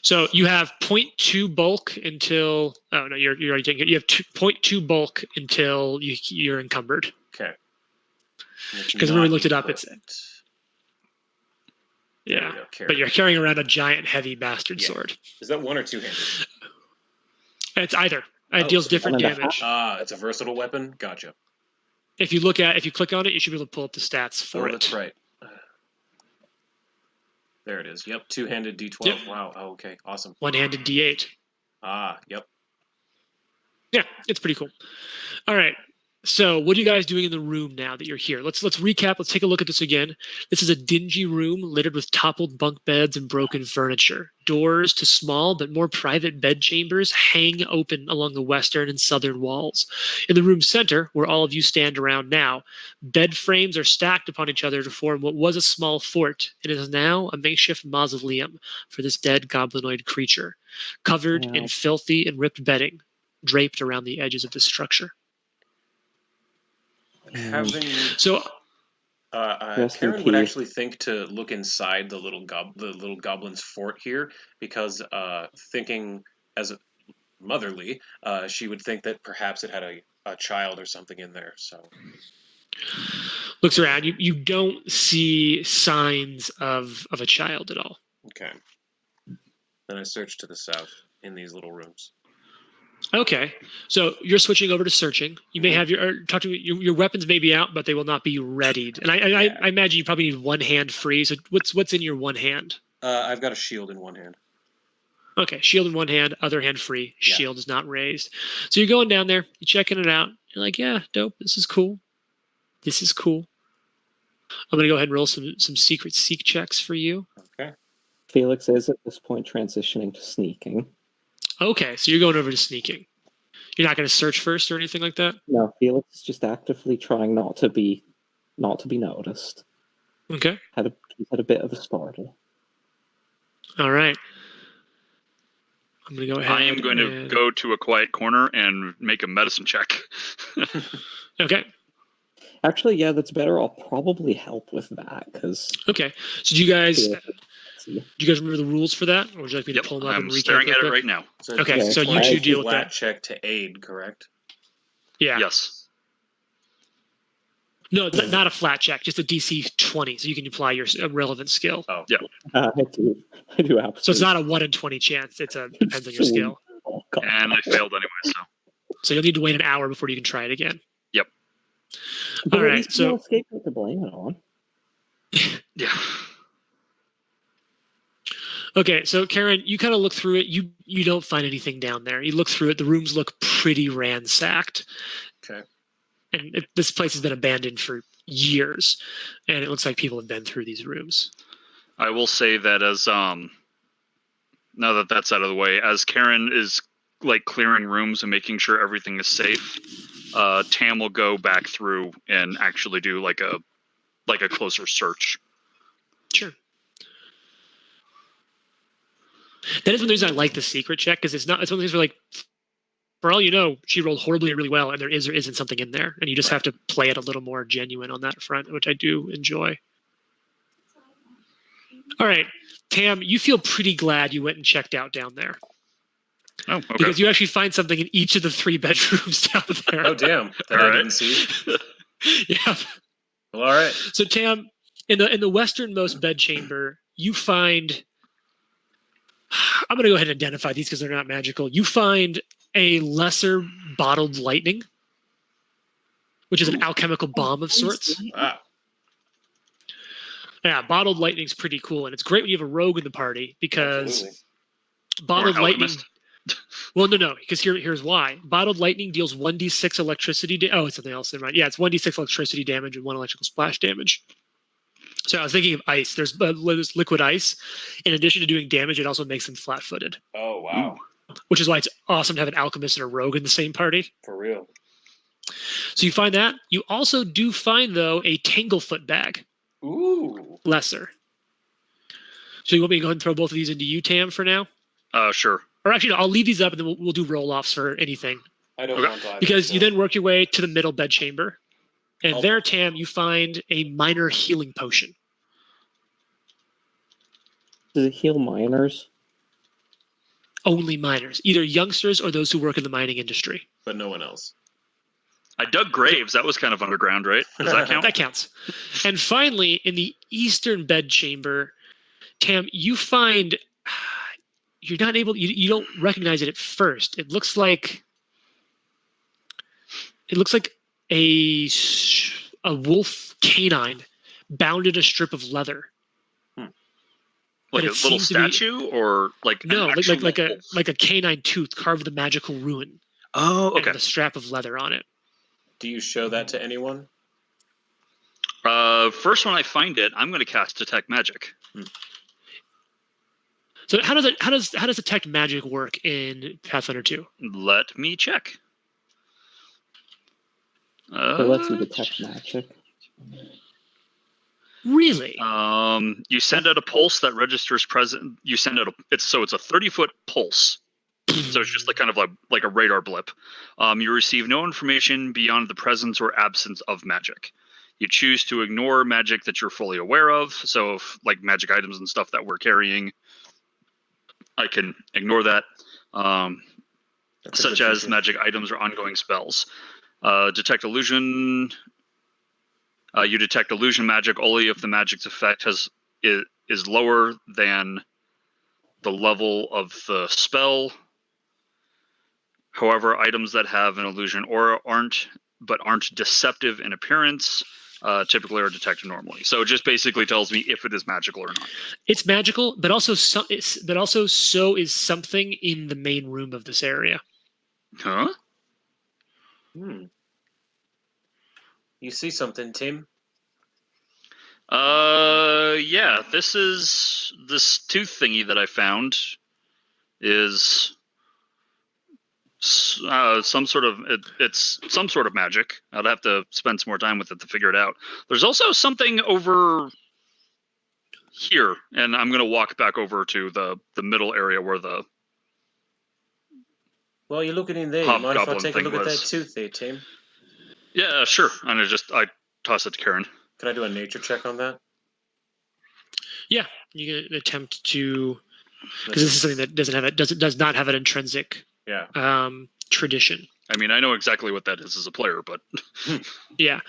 So you have 0.2 bulk until. Oh no, you're already taking it. You have 0.2 bulk until you're encumbered. Okay. Because when we looked it up, it's yeah. But you're carrying around a giant, heavy bastard sword. Is that one or two-handed? It's either. It deals different 1.5. damage. It's a versatile weapon. Gotcha. If you click on it, you should be able to pull up the stats for it. That's right. There it is. Yep, two-handed D12. Yep. Wow. Oh, okay. Awesome. One-handed D8. Yep. Yeah, it's pretty cool. All right. So what are you guys doing in the room now that you're here? Let's recap. Let's take a look at this again. This is a dingy room littered with toppled bunk beds and broken furniture. Doors to small but more private bed chambers hang open along the western and southern walls. In the room's center, where all of you stand around now, bed frames are stacked upon each other to form what was a small fort. It is now a makeshift mausoleum for this dead goblinoid creature, covered in filthy and ripped bedding, draped around the edges of the structure. Having So, Karen would actually think to look inside the little goblin's fort here, because thinking as a motherly, she would think that perhaps it had a child or something in there. So looks around. You don't see signs of a child at all. okay. Then I search to the south in these little rooms. Okay, so you're switching over to searching. You may have your weapons may be out, but they will not be readied. And I imagine you probably need one hand free. So what's in your one hand? I've got a shield in one hand. Okay, shield in one hand, other hand free. Shield is not raised. So you're going down there, you're checking it out. You're like, yeah, dope. This is cool. This is cool. I'm gonna go ahead and roll some secret seek checks for you. Okay. Felix is at this point transitioning to sneaking. Okay, so you're going over to sneaking. You're not going to search first or anything like that? No, Felix is just actively trying not to be noticed. Okay. He's had a bit of a startle. All right. I'm going to go ahead. I am going to go to a quiet corner and make a medicine check. Okay. Actually, yeah, that's better. I'll probably help with that because. Okay. So do you guys remember the rules for that, or would you like me to pull them up and recap? I'm staring at it right now. So okay, so you two deal with that. Check to aid, correct? Yeah. Yes. No, not a flat check, just a DC 20, so you can apply your relevant skill. Oh, yeah. I do absolutely. So it's not a 1 in 20 chance. It depends on your skill. Oh, God. And I failed anyway, so you'll need to wait an hour before you can try it again. Yep. But All right, so escape to blame it on. Yeah. Okay, so Karen, you kind of look through it. You don't find anything down there. You look through it. The rooms look pretty ransacked. Okay. And this place has been abandoned for years, and it looks like people have been through these rooms. I will say that as now that that's out of the way, as Karen is like clearing rooms and making sure everything is safe, Tam will go back through and actually do like a closer search. Sure. That is one of the reasons I like the secret check, because it's one of the things where, like, for all you know, she rolled horribly really well, and there is or isn't something in there, and you just have to play it a little more genuine on that front, which I do enjoy. All right, Tam, you feel pretty glad you went and checked out down there. Oh, okay. Because you actually find something in each of the 3 bedrooms down there. Oh, damn. That I didn't see. Yeah. Well, all right. So, Tam, in the westernmost bedchamber, you find... I'm going to go ahead and identify these because they're not magical. You find a lesser bottled lightning, which is an alchemical bomb of sorts. Wow. Yeah, bottled lightning's pretty cool, and it's great when you have a rogue in the party because Absolutely. bottled Or lightning. alchemist. Well, no, because here's why. Bottled lightning deals 1d6 electricity. It's something else. Never mind. Yeah, it's 1d6 electricity damage and 1 electrical splash damage. So I was thinking of ice. There's liquid ice. In addition to doing damage, it also makes them flat-footed, Oh, wow. which is why it's awesome to have an alchemist and a rogue in the same party. For real. So you find that. You also do find, though, a Tanglefoot bag. Ooh. Lesser. So you want me to go ahead and throw both of these into you, Tam, for now? Sure. Or actually, no, I'll leave these up, and then we'll do roll-offs for anything. I don't Okay. want to. Because you then work your way to the middle bedchamber. And there, Tam, you find a minor healing potion. Does it heal minors? only miners, either youngsters or those who work in the mining industry. But no one else. I dug graves. That was kind of underground, right? Does that count? That counts. And finally, in the eastern bedchamber, Tam, you find you're not able. You don't recognize it at first. It looks like a wolf canine bound in a strip of leather. Like a little statue, or like no, like a canine tooth carved with a magical rune. Oh, okay. And a strap of leather on it. Do you show that to anyone? First when I find it, I'm going to cast Detect Magic. So how does Detect Magic work in Pathfinder 2? Let me check. It lets you detect magic. Really? You send out a pulse that registers present. You send out it's a 30-foot pulse. So it's just like a radar blip. You receive no information beyond the presence or absence of magic. You choose to ignore magic that you're fully aware of. So if like magic items and stuff that we're carrying, I can ignore that. Such as magic items or ongoing spells. Detect illusion. You detect illusion magic only if the magic's effect is lower than the level of the spell. However, items that have an illusion aura aren't deceptive in appearance, typically are detected normally. So it just basically tells me if it is magical or not. It's magical, but also so is something in the main room of this area. Huh? You see something, Tim? Yeah. This tooth thingy that I found is some sort of it's some sort of magic. I'd have to spend some more time with it to figure it out. There's also something over here, and I'm gonna walk back over to the middle area where the Well, you're looking in there. You mind if I take a look at that tooth there, Tim? Yeah, sure. And I toss it to Karen. Can I do a nature check on that? Yeah, you can attempt to, because this is something that does not have an intrinsic tradition. I mean, I know exactly what that is as a player, but yeah.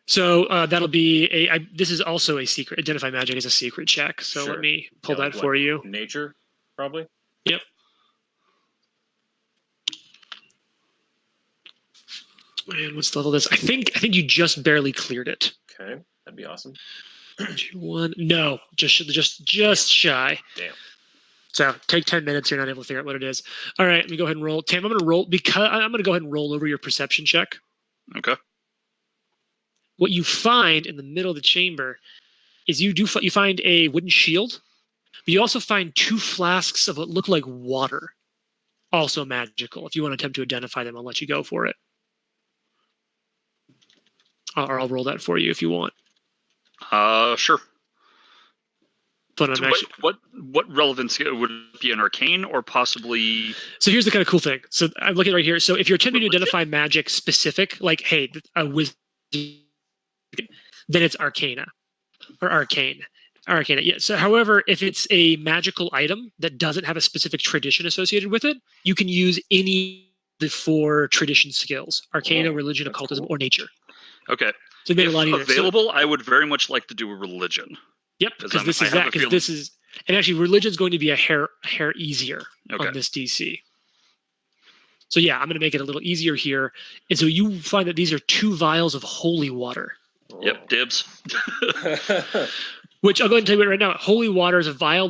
So that'll be this is also a secret. Identify magic is a secret check. So let me pull that for you. Nature, probably. Yep. And what's the level of this? I think you just barely cleared it. Okay, that'd be awesome. 2, 1. No, just shy. Damn. So take 10 minutes. You're not able to figure out what it is. All right, let me go ahead and roll. Tam, I'm going to roll because I'm going to go ahead and roll over your perception check. Okay. What you find in the middle of the chamber is you find a wooden shield, but you also find 2 flasks of what look like water, also magical. If you want to attempt to identify them, I'll let you go for it. Or I'll roll that for you if you want. Sure. But so what relevance would it be? An arcane or possibly? So here's the kind of cool thing. So I'm looking right here. So if you're attempting to identify magic specific, like hey, a wizard, then it's arcana or arcane. Arcana. Yeah. So however, if it's a magical item that doesn't have a specific tradition associated with it, you can use any of the 4 tradition skills: arcana, religion, occultism, or nature. Okay. So it made a lot easier. Available, I would very much like to do a religion. Yep, because this is that. Because this is, and actually, religion's going to be a hair easier on this DC. So yeah, I'm going to make it a little easier here. And so you find that these are 2 vials of holy water. Yep, dibs. Which I'll go ahead and tell you right now. Holy water is a vial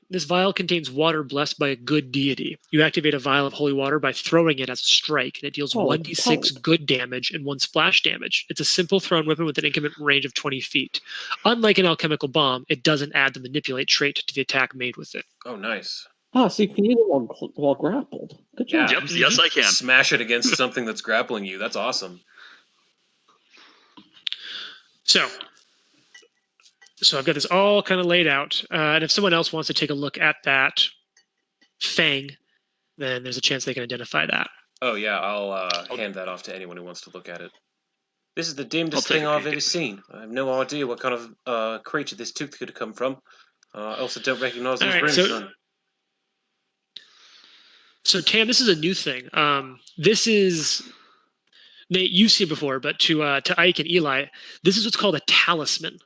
this vial contains water blessed by a good deity. You activate a vial of holy water by throwing it as a strike, and it deals 1d6 good damage and 1 splash damage. It's a simple thrown weapon with an increment range of 20 feet. Unlike an alchemical bomb, it doesn't add the manipulate trait to the attack made with it. Oh, nice. Oh, so you can use it while grappled. Good job. Yep, yes, I can. Smash it against something that's grappling you. That's awesome. So I've got this all kind of laid out. And if someone else wants to take a look at that fang, then there's a chance they can identify that. Oh, yeah. I'll hand that off to anyone who wants to look at it. This is the damnedest thing I've ever seen. I have no idea what kind of creature this tooth could have come from. I also don't recognize his grandson. So Tam, this is a new thing. This is Nate. You've seen it before, but to Ike and Eli, this is what's called a talisman.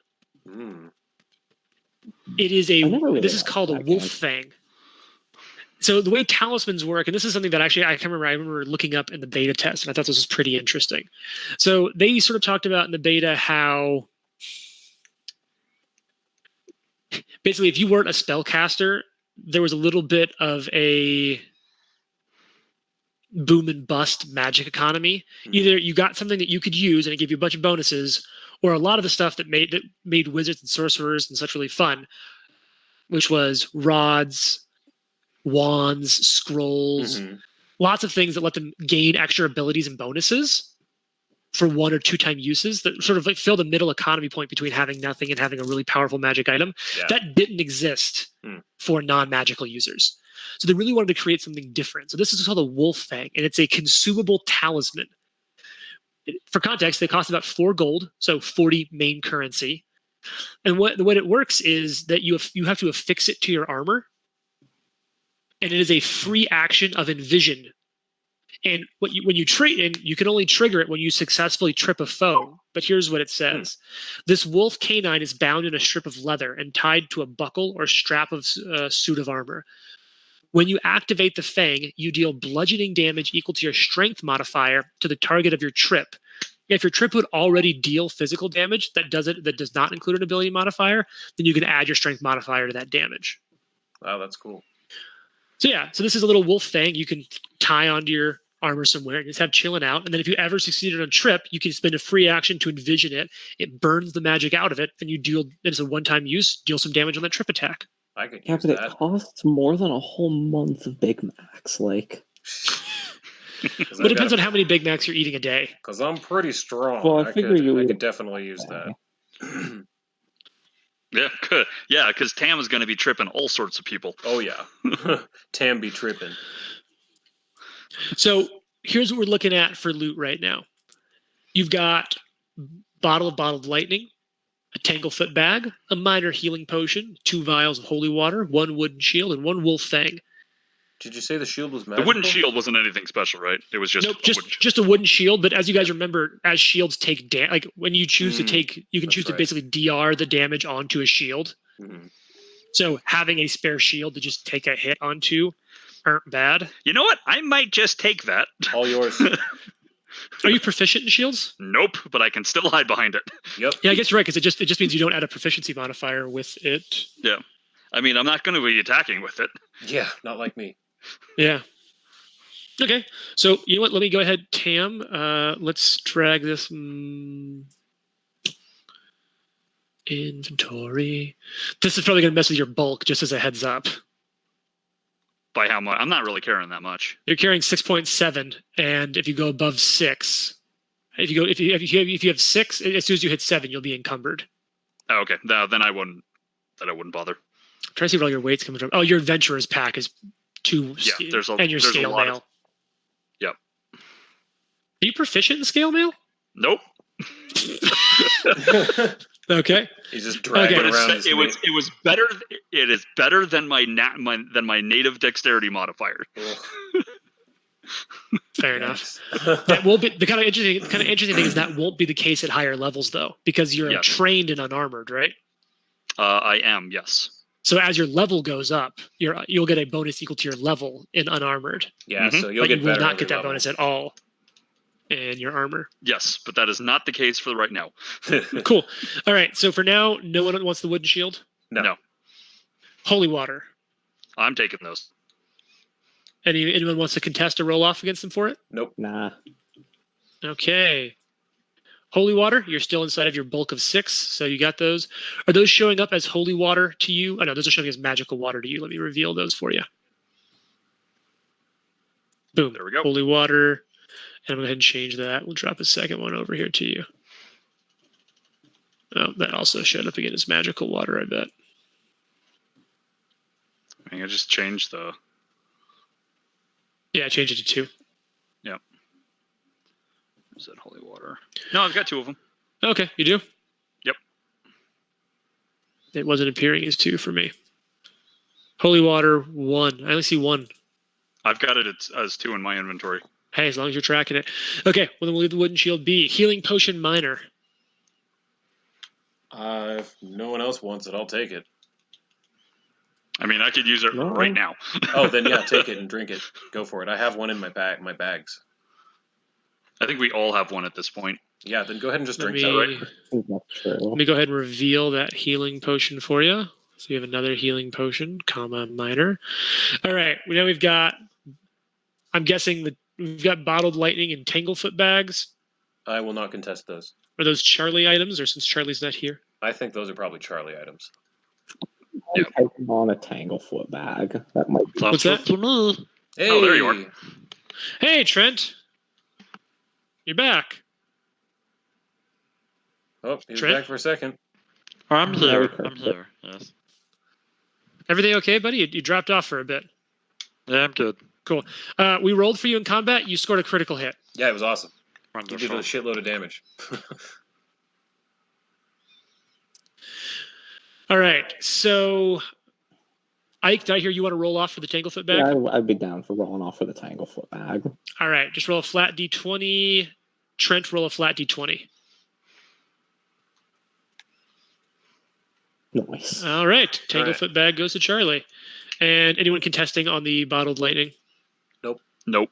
It is this is called a wolf fang. So the way talismans work, and this is something that actually I remember looking up in the beta test, and I thought this was pretty interesting. So they sort of talked about in the beta how basically if you weren't a spellcaster, there was a little bit of a boom and bust magic economy. Either you got something that you could use and it gave you a bunch of bonuses, or a lot of the stuff that made wizards and sorcerers and such really fun, which was rods, wands, scrolls, lots of things that let them gain extra abilities and bonuses for 1 or 2 time uses that sort of like fill the middle economy point between having nothing and having a really powerful magic item. Yeah. That didn't exist for non-magical users. So they really wanted to create something different. So this is called a wolf fang, and it's a consumable talisman. For context, they cost about 4 gold, so 40 main currency. And what it works is that you have to affix it to your armor, and it is a free action of envision. And when you can only trigger it when you successfully trip a foe. But here's what it says: this wolf canine is bound in a strip of leather and tied to a buckle or strap of suit of armor. When you activate the fang, you deal bludgeoning damage equal to your strength modifier to the target of your trip. If your trip would already deal physical damage that does not include an ability modifier, then you can add your strength modifier to that damage. Wow, that's cool. So yeah, so this is a little wolf fang you can tie onto your armor somewhere and just have chilling out. And then if you ever succeeded on a trip, you can spend a free action to envision it. It burns the magic out of it, and it's a one-time use, deal some damage on that trip attack. I could use that. It costs more than a whole month of Big Macs. Like, well, it depends on how many Big Macs you're eating a day. Because I'm pretty strong. Well, I could definitely use that. Yeah, good. Yeah, because Tam is going to be tripping all sorts of people. Oh yeah, Tam be tripping. So here's what we're looking at for loot right now. You've got bottle of bottled lightning, a Tanglefoot bag, a minor healing potion, 2 vials of holy water, 1 wooden shield, and 1 wolf fang. Did you say the shield was magical? The wooden shield wasn't anything special, right? It was just just a wooden shield. But as you guys remember, as shields take damage, like when you choose to take, you can choose to basically DR the damage onto a shield. So having a spare shield to just take a hit onto aren't bad. You know what? I might just take that. All yours. Are you proficient in shields? Nope, but I can still hide behind it. Yep. Yeah, I guess you're right, because it just means you don't add a proficiency modifier with it. Yeah. I mean, I'm not going to be attacking with it. Yeah, not like me. Yeah. Okay. So, you know what? Let me go ahead, Tam. Let's drag this inventory. This is probably going to mess with your bulk, just as a heads up. By how much? I'm not really carrying that much. You're carrying 6.7, and if you go above 6, if you have 6, as soon as you hit 7, you'll be encumbered. Oh, okay. Then I wouldn't bother. I'm trying to see where all your weight's coming from. Oh, your adventurer's pack is 2. Yeah, and your scale mail. Yep. Are you proficient in scale mail? Nope. Okay. He's just dragging around. It was better. It is better than my native dexterity modifier. Fair enough. That will be the kind of interesting thing is that won't be the case at higher levels though, because you're trained and unarmored, right? I am, yes. So as your level goes up, you'll get a bonus equal to your level in unarmored. Yeah, so you'll get better. You will not get that level. Bonus at all in your armor. Yes, but that is not the case for right now. Cool. All right. So for now, no one wants the wooden shield? No. Holy water. I'm taking those. Anyone wants to contest or roll off against them for it? Nope. Nah. Okay. Holy water, you're still inside of your bulk of 6, so you got those. Are those showing up as holy water to you? Oh, no, those are showing as magical water to you. Let me reveal those for you. Boom. There we go. Holy water. And I'm going to go ahead and change that. We'll drop a second one over here to you. Oh, that also showed up again as magical water, I bet. I think I just changed the... Yeah, I changed it to 2. Yep. Is that holy water? No, I've got 2 of them. Okay, you do? Yep. It wasn't appearing as 2 for me. Holy water, 1. I only see 1. I've got it as 2 in my inventory. Hey, as long as you're tracking it. Okay, well, then we'll leave the wooden shield be. Healing potion minor. If no one else wants it, I'll take it. I mean, I could use it No. right now. Oh, then yeah, take it and drink it. Go for it. I have one in my bags. I think we all have one at this point. Yeah, then go ahead and just Let drink that. me, Right? That's true. let me go ahead and reveal that healing potion for you. So you have another healing potion, comma, minor. All right, now we've got, I'm guessing that we've got bottled lightning and tanglefoot bags. I will not contest those. Are those Charlie items, or since Charlie's not here? I think those are probably Charlie items. Yeah. I'm taking on a Tanglefoot bag. That might be. What's that? To me. Hey! Oh, there you are. Hey, Trent. You're back. Oh, he's Trent? back for a second. I'm Very here. I'm perfect. here. Yes. Everything okay, buddy? You dropped off for a bit. Yeah, I'm good. We rolled for you in combat. You scored a critical hit. Yeah, it was awesome. You did a Wonderful. shitload of damage. All right. So, Ike, did I hear you want to roll off for the Tanglefoot bag? Yeah, I'd be down for rolling off for the Tanglefoot bag. All right. Just roll a flat d20. Trent, roll a flat d20. Nice. All right. Tanglefoot bag goes to Charlie. And anyone contesting on the bottled lightning? Nope.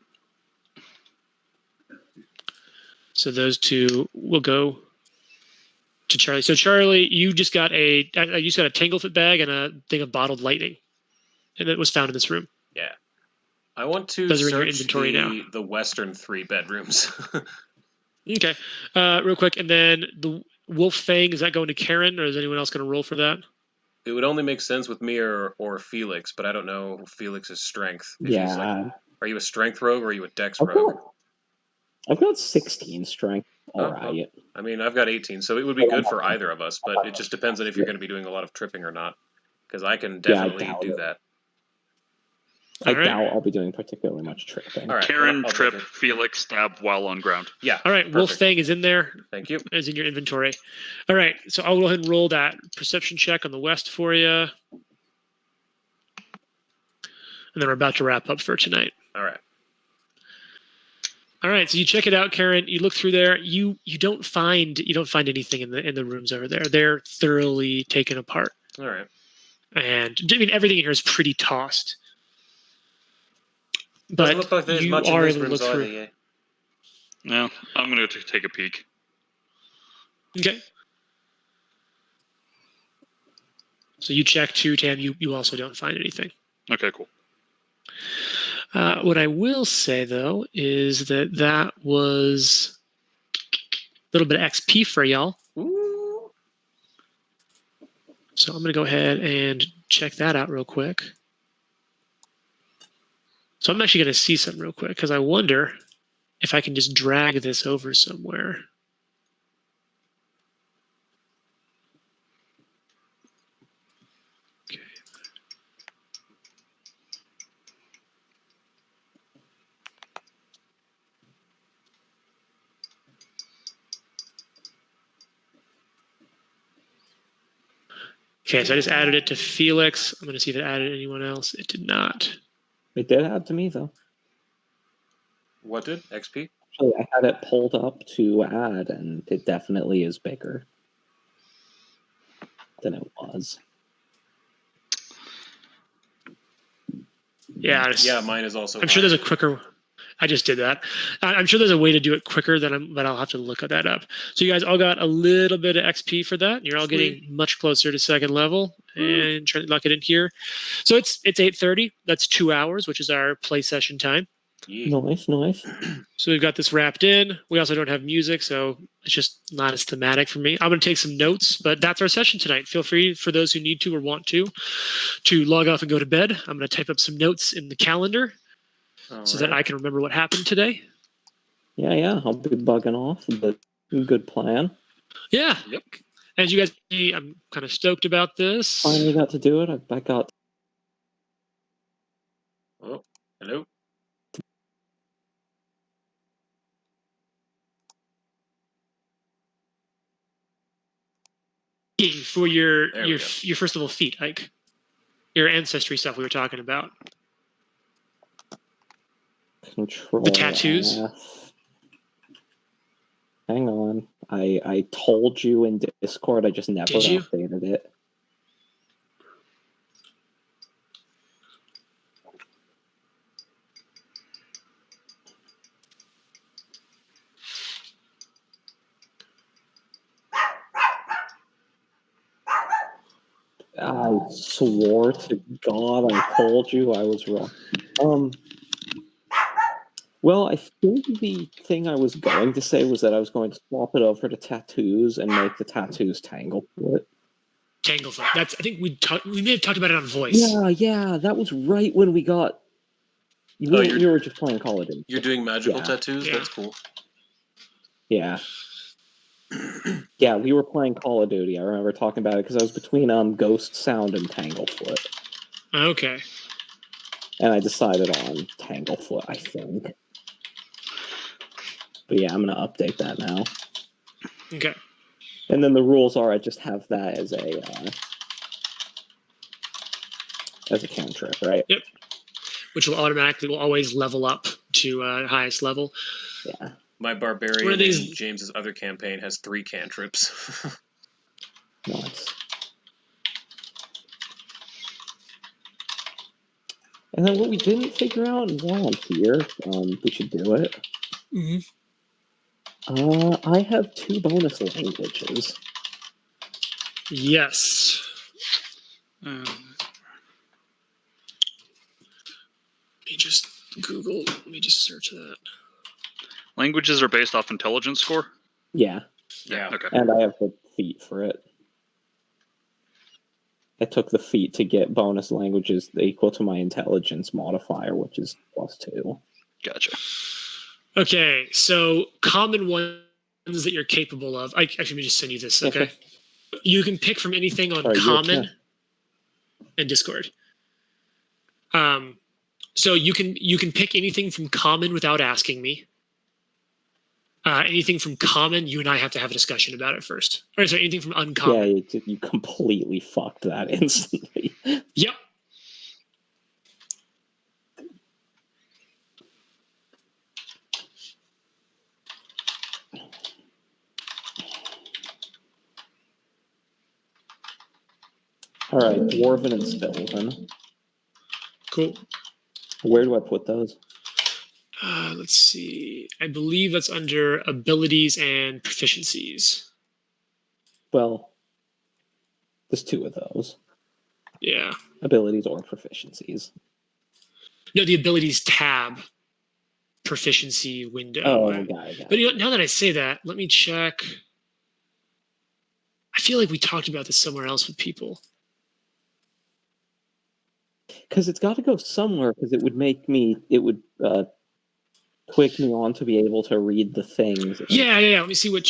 So those two will go to Charlie. So Charlie, you just got a Tanglefoot bag and a thing of bottled lightning, and it was found in this room. Yeah. I want to Those are in your search inventory now. the western 3 bedrooms. Okay, real quick, and then the Wolf Fang, is that going to Karen, or is anyone else going to roll for that? It would only make sense with me or Felix, but I don't know Felix's strength. If he's like, Yeah. are you a strength rogue or are you a dex I've rogue? got 16 strength. Oh, All right. I mean, I've got 18, so it would be good for either of us, but it just depends on if you're going to be doing a lot of tripping or not. Because I can Yeah, I definitely doubt do it. that. I All right. doubt I'll be doing particularly much tripping. All right. Karen, I'll trip, take it. Felix, stab while on ground. Yeah. All right, Wolf Perfect. Fang is in there, Thank you. is in your inventory. All right, so I'll go ahead and roll that perception check on the west for you, and then we're about to wrap up for tonight. All right. All right, so you check it out, Karen. You look through there. You don't find anything in the rooms over there. They're thoroughly taken apart, All right. and I mean everything in here is pretty tossed. Doesn't But look like there's you much in are these able to rooms look either, through. yeah. No, I'm going to take a peek. Okay. So you check too, Tam. You also don't find anything. Okay, cool. What I will say though is that was a little bit of XP for y'all. Ooh. So I'm going to go ahead and check that out real quick. So I'm actually going to see something real quick because I wonder if I can just drag this over somewhere. Okay. Okay, so I just added it to Felix. I'm going to see if it added anyone else. It did not. It did add to me, though. What did? XP? Actually, I had it pulled up to add, and it definitely is bigger than it was. Yeah, Yeah, mine is also. I'm sure there's a quicker. I just did that. I'm sure there's a way to do it quicker but I'll have to look that up. So you guys all got a little bit of XP for that. You're all getting much closer to second level and trying to lock it in here. So it's 8:30. That's 2 hours, which is our play session time. Yeah. Nice, nice. So we've got this wrapped in. We also don't have music, so it's just not as thematic for me. I'm going to take some notes, but that's our session tonight. Feel free, for those who need to or want to log off and go to bed. I'm going to type up some notes in the calendar so that I can remember what happened today. Yeah, I'll be bugging off, but good plan. Yeah. Yep. As you guys see, I'm kind of stoked about this. Finally got to do it. I got. Oh, hello. For your There we go. your first level feat, Ike. Your ancestry stuff we were talking about. Control The tattoos? F. Hang on. I told you in Discord, I just never Did you? updated it. I swore to God I told you I was wrong. Well, I think the thing I was going to say was that I was going to swap it over to tattoos and make the tattoos Tanglefoot. Tanglefoot. That's. I think we may have talked about it on voice. Yeah, that was right when we got. We were just playing Call of Duty. You're doing magical tattoos? Yeah. That's cool. Yeah. Yeah, we were playing Call of Duty. I remember talking about it because I was between Ghost Sound and Tanglefoot. Okay. And I decided on Tanglefoot, I think. But yeah, I'm going to update that now. Okay. And then the rules are I just have that as a cantrip, right? Yep. Which will always level up to highest level. Yeah. My barbarian in James's other campaign has 3 cantrips. Nice. And then what we didn't figure out, and while I'm here, we should do it. Mm-hmm. I have 2 bonus languages. Yes. Let me just search that. Languages are based off intelligence score? Yeah. Yeah. Okay. And I have the feat for it. I took the feat to get bonus languages equal to my intelligence modifier, which is +2. Gotcha. Okay, so common ones that you're capable of. Let me just send you this, okay? You can pick from anything on common and Discord. So you can pick anything from common without asking me. Anything from common, you and I have to have a discussion about it first. Or sorry, anything from uncommon. Yeah, you completely fucked that instantly. Yep. All right, Dwarven and Sylvan. Cool. Where do I put those? Let's see. I believe that's under abilities and proficiencies. Well, there's 2 of those. Yeah. Abilities or proficiencies. No, the abilities tab. Proficiency window. Oh, got it. But now that I say that, let me check. I feel like we talked about this somewhere else with people. Because it's got to go somewhere, because it would quick me on to be able to read the things. Yeah. Let me see where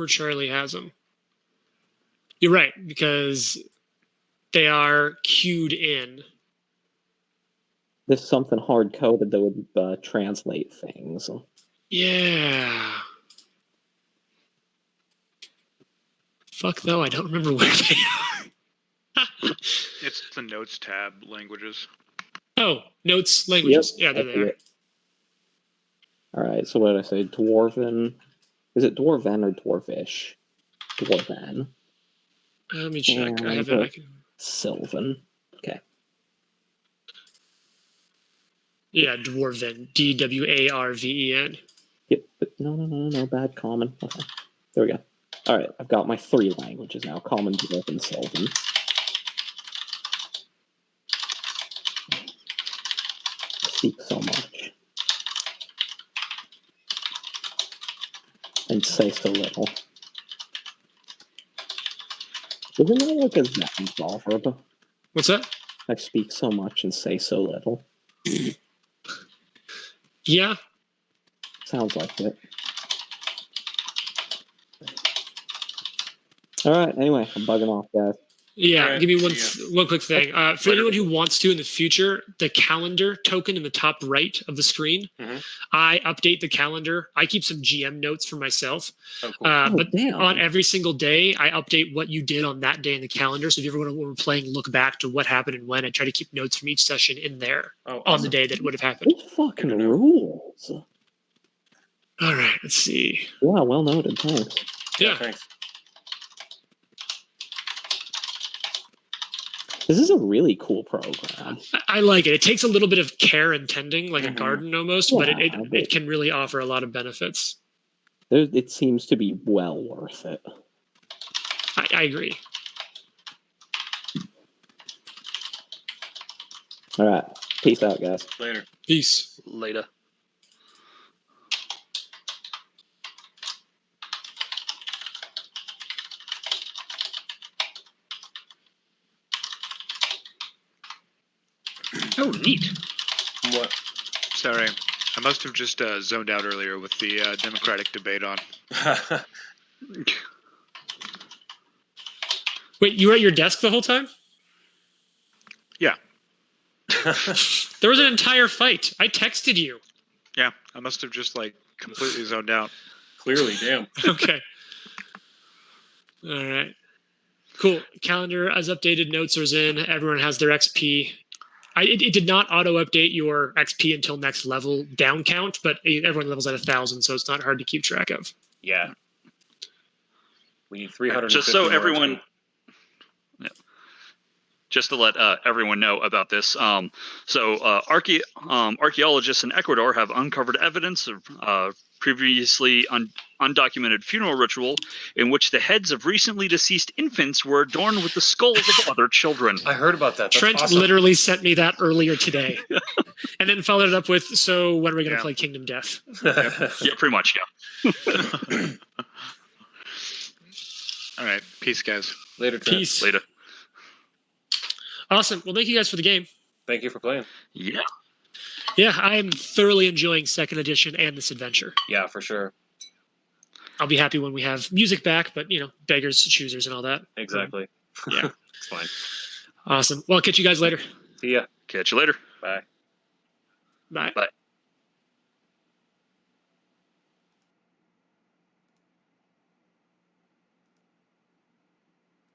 Charlie has them. You're right, because they are queued in. There's something hard-coded that would translate things. Yeah. Fuck though, I don't remember where they are. It's the notes tab, languages. Oh, notes, languages. Yep, yeah, there they are. All right, so what did I say? Dwarven. Is it Dwarven or Dwarvish? Dwarven. Let me check. And I have it. Sylvan. Okay. Yeah, Dwarven. Dwarven. Yep, but no. Bad common. Okay. There we go. All right, I've got my 3 languages now. Common, Dwarven, Sylvan. Speak so much. And say so little. Isn't that like a Zen proverb? What's that? I speak so much and say so little. Yeah. Sounds like it. All right, anyway, I'm bugging off, guys. Yeah, Alright, give me see one quick thing. For anyone who wants to in the future, the calendar token in the top right of the screen, Mhm. I update the calendar. I keep some GM notes for myself. Oh, cool. But damn. on every single day, I update what you did on that day in the calendar. So if you ever want to, when we're playing, look back to what happened and when, I try to keep notes from each session in there Oh, on awesome. the day that would have happened. Those fucking Good to know. rules. All right, let's see. Yeah, well noted. Thanks. Yeah. Thanks. This is a really cool program. I like it. It takes a little bit of care and tending, like a Mhm. garden almost, but Yeah, it can really offer a lot of benefits. It seems to be well worth it. I agree. All right. Peace out, guys. Later. Peace. Later. Oh, neat. What? Sorry, I must have just zoned out earlier with the Democratic debate on. Wait, you were at your desk the whole time? Yeah, There was an entire fight. I texted you. yeah, I must have just like completely zoned out. Clearly, damn. Okay. All right. Cool. Calendar as updated. Notes are in. Everyone has their XP. It did not auto update your XP until next level down count, but everyone levels at 1,000, so it's not hard to keep track of. Yeah. We need 350 Just so more everyone, XP. just to let everyone know about this. Archaeologists in Ecuador have uncovered evidence of previously undocumented funeral ritual in which the heads of recently deceased infants were adorned with the skulls of other children. I heard about that. That's Trent awesome. literally sent me that earlier today. And then followed it up with, so when are we going to Yeah. play Kingdom Death? Yeah, pretty much, yeah. All right, peace, guys. Later, Trent. Peace. Later. Awesome. Well, thank you guys for the game. Thank you for playing. Yeah. Yeah, I am thoroughly enjoying second edition and this adventure. Yeah, for sure. I'll be happy when we have music back, but, beggars, choosers, and all that. Exactly. Yeah. It's fine. Awesome. Well, I'll catch you guys later. See ya. Catch you later. Bye. Bye. Bye.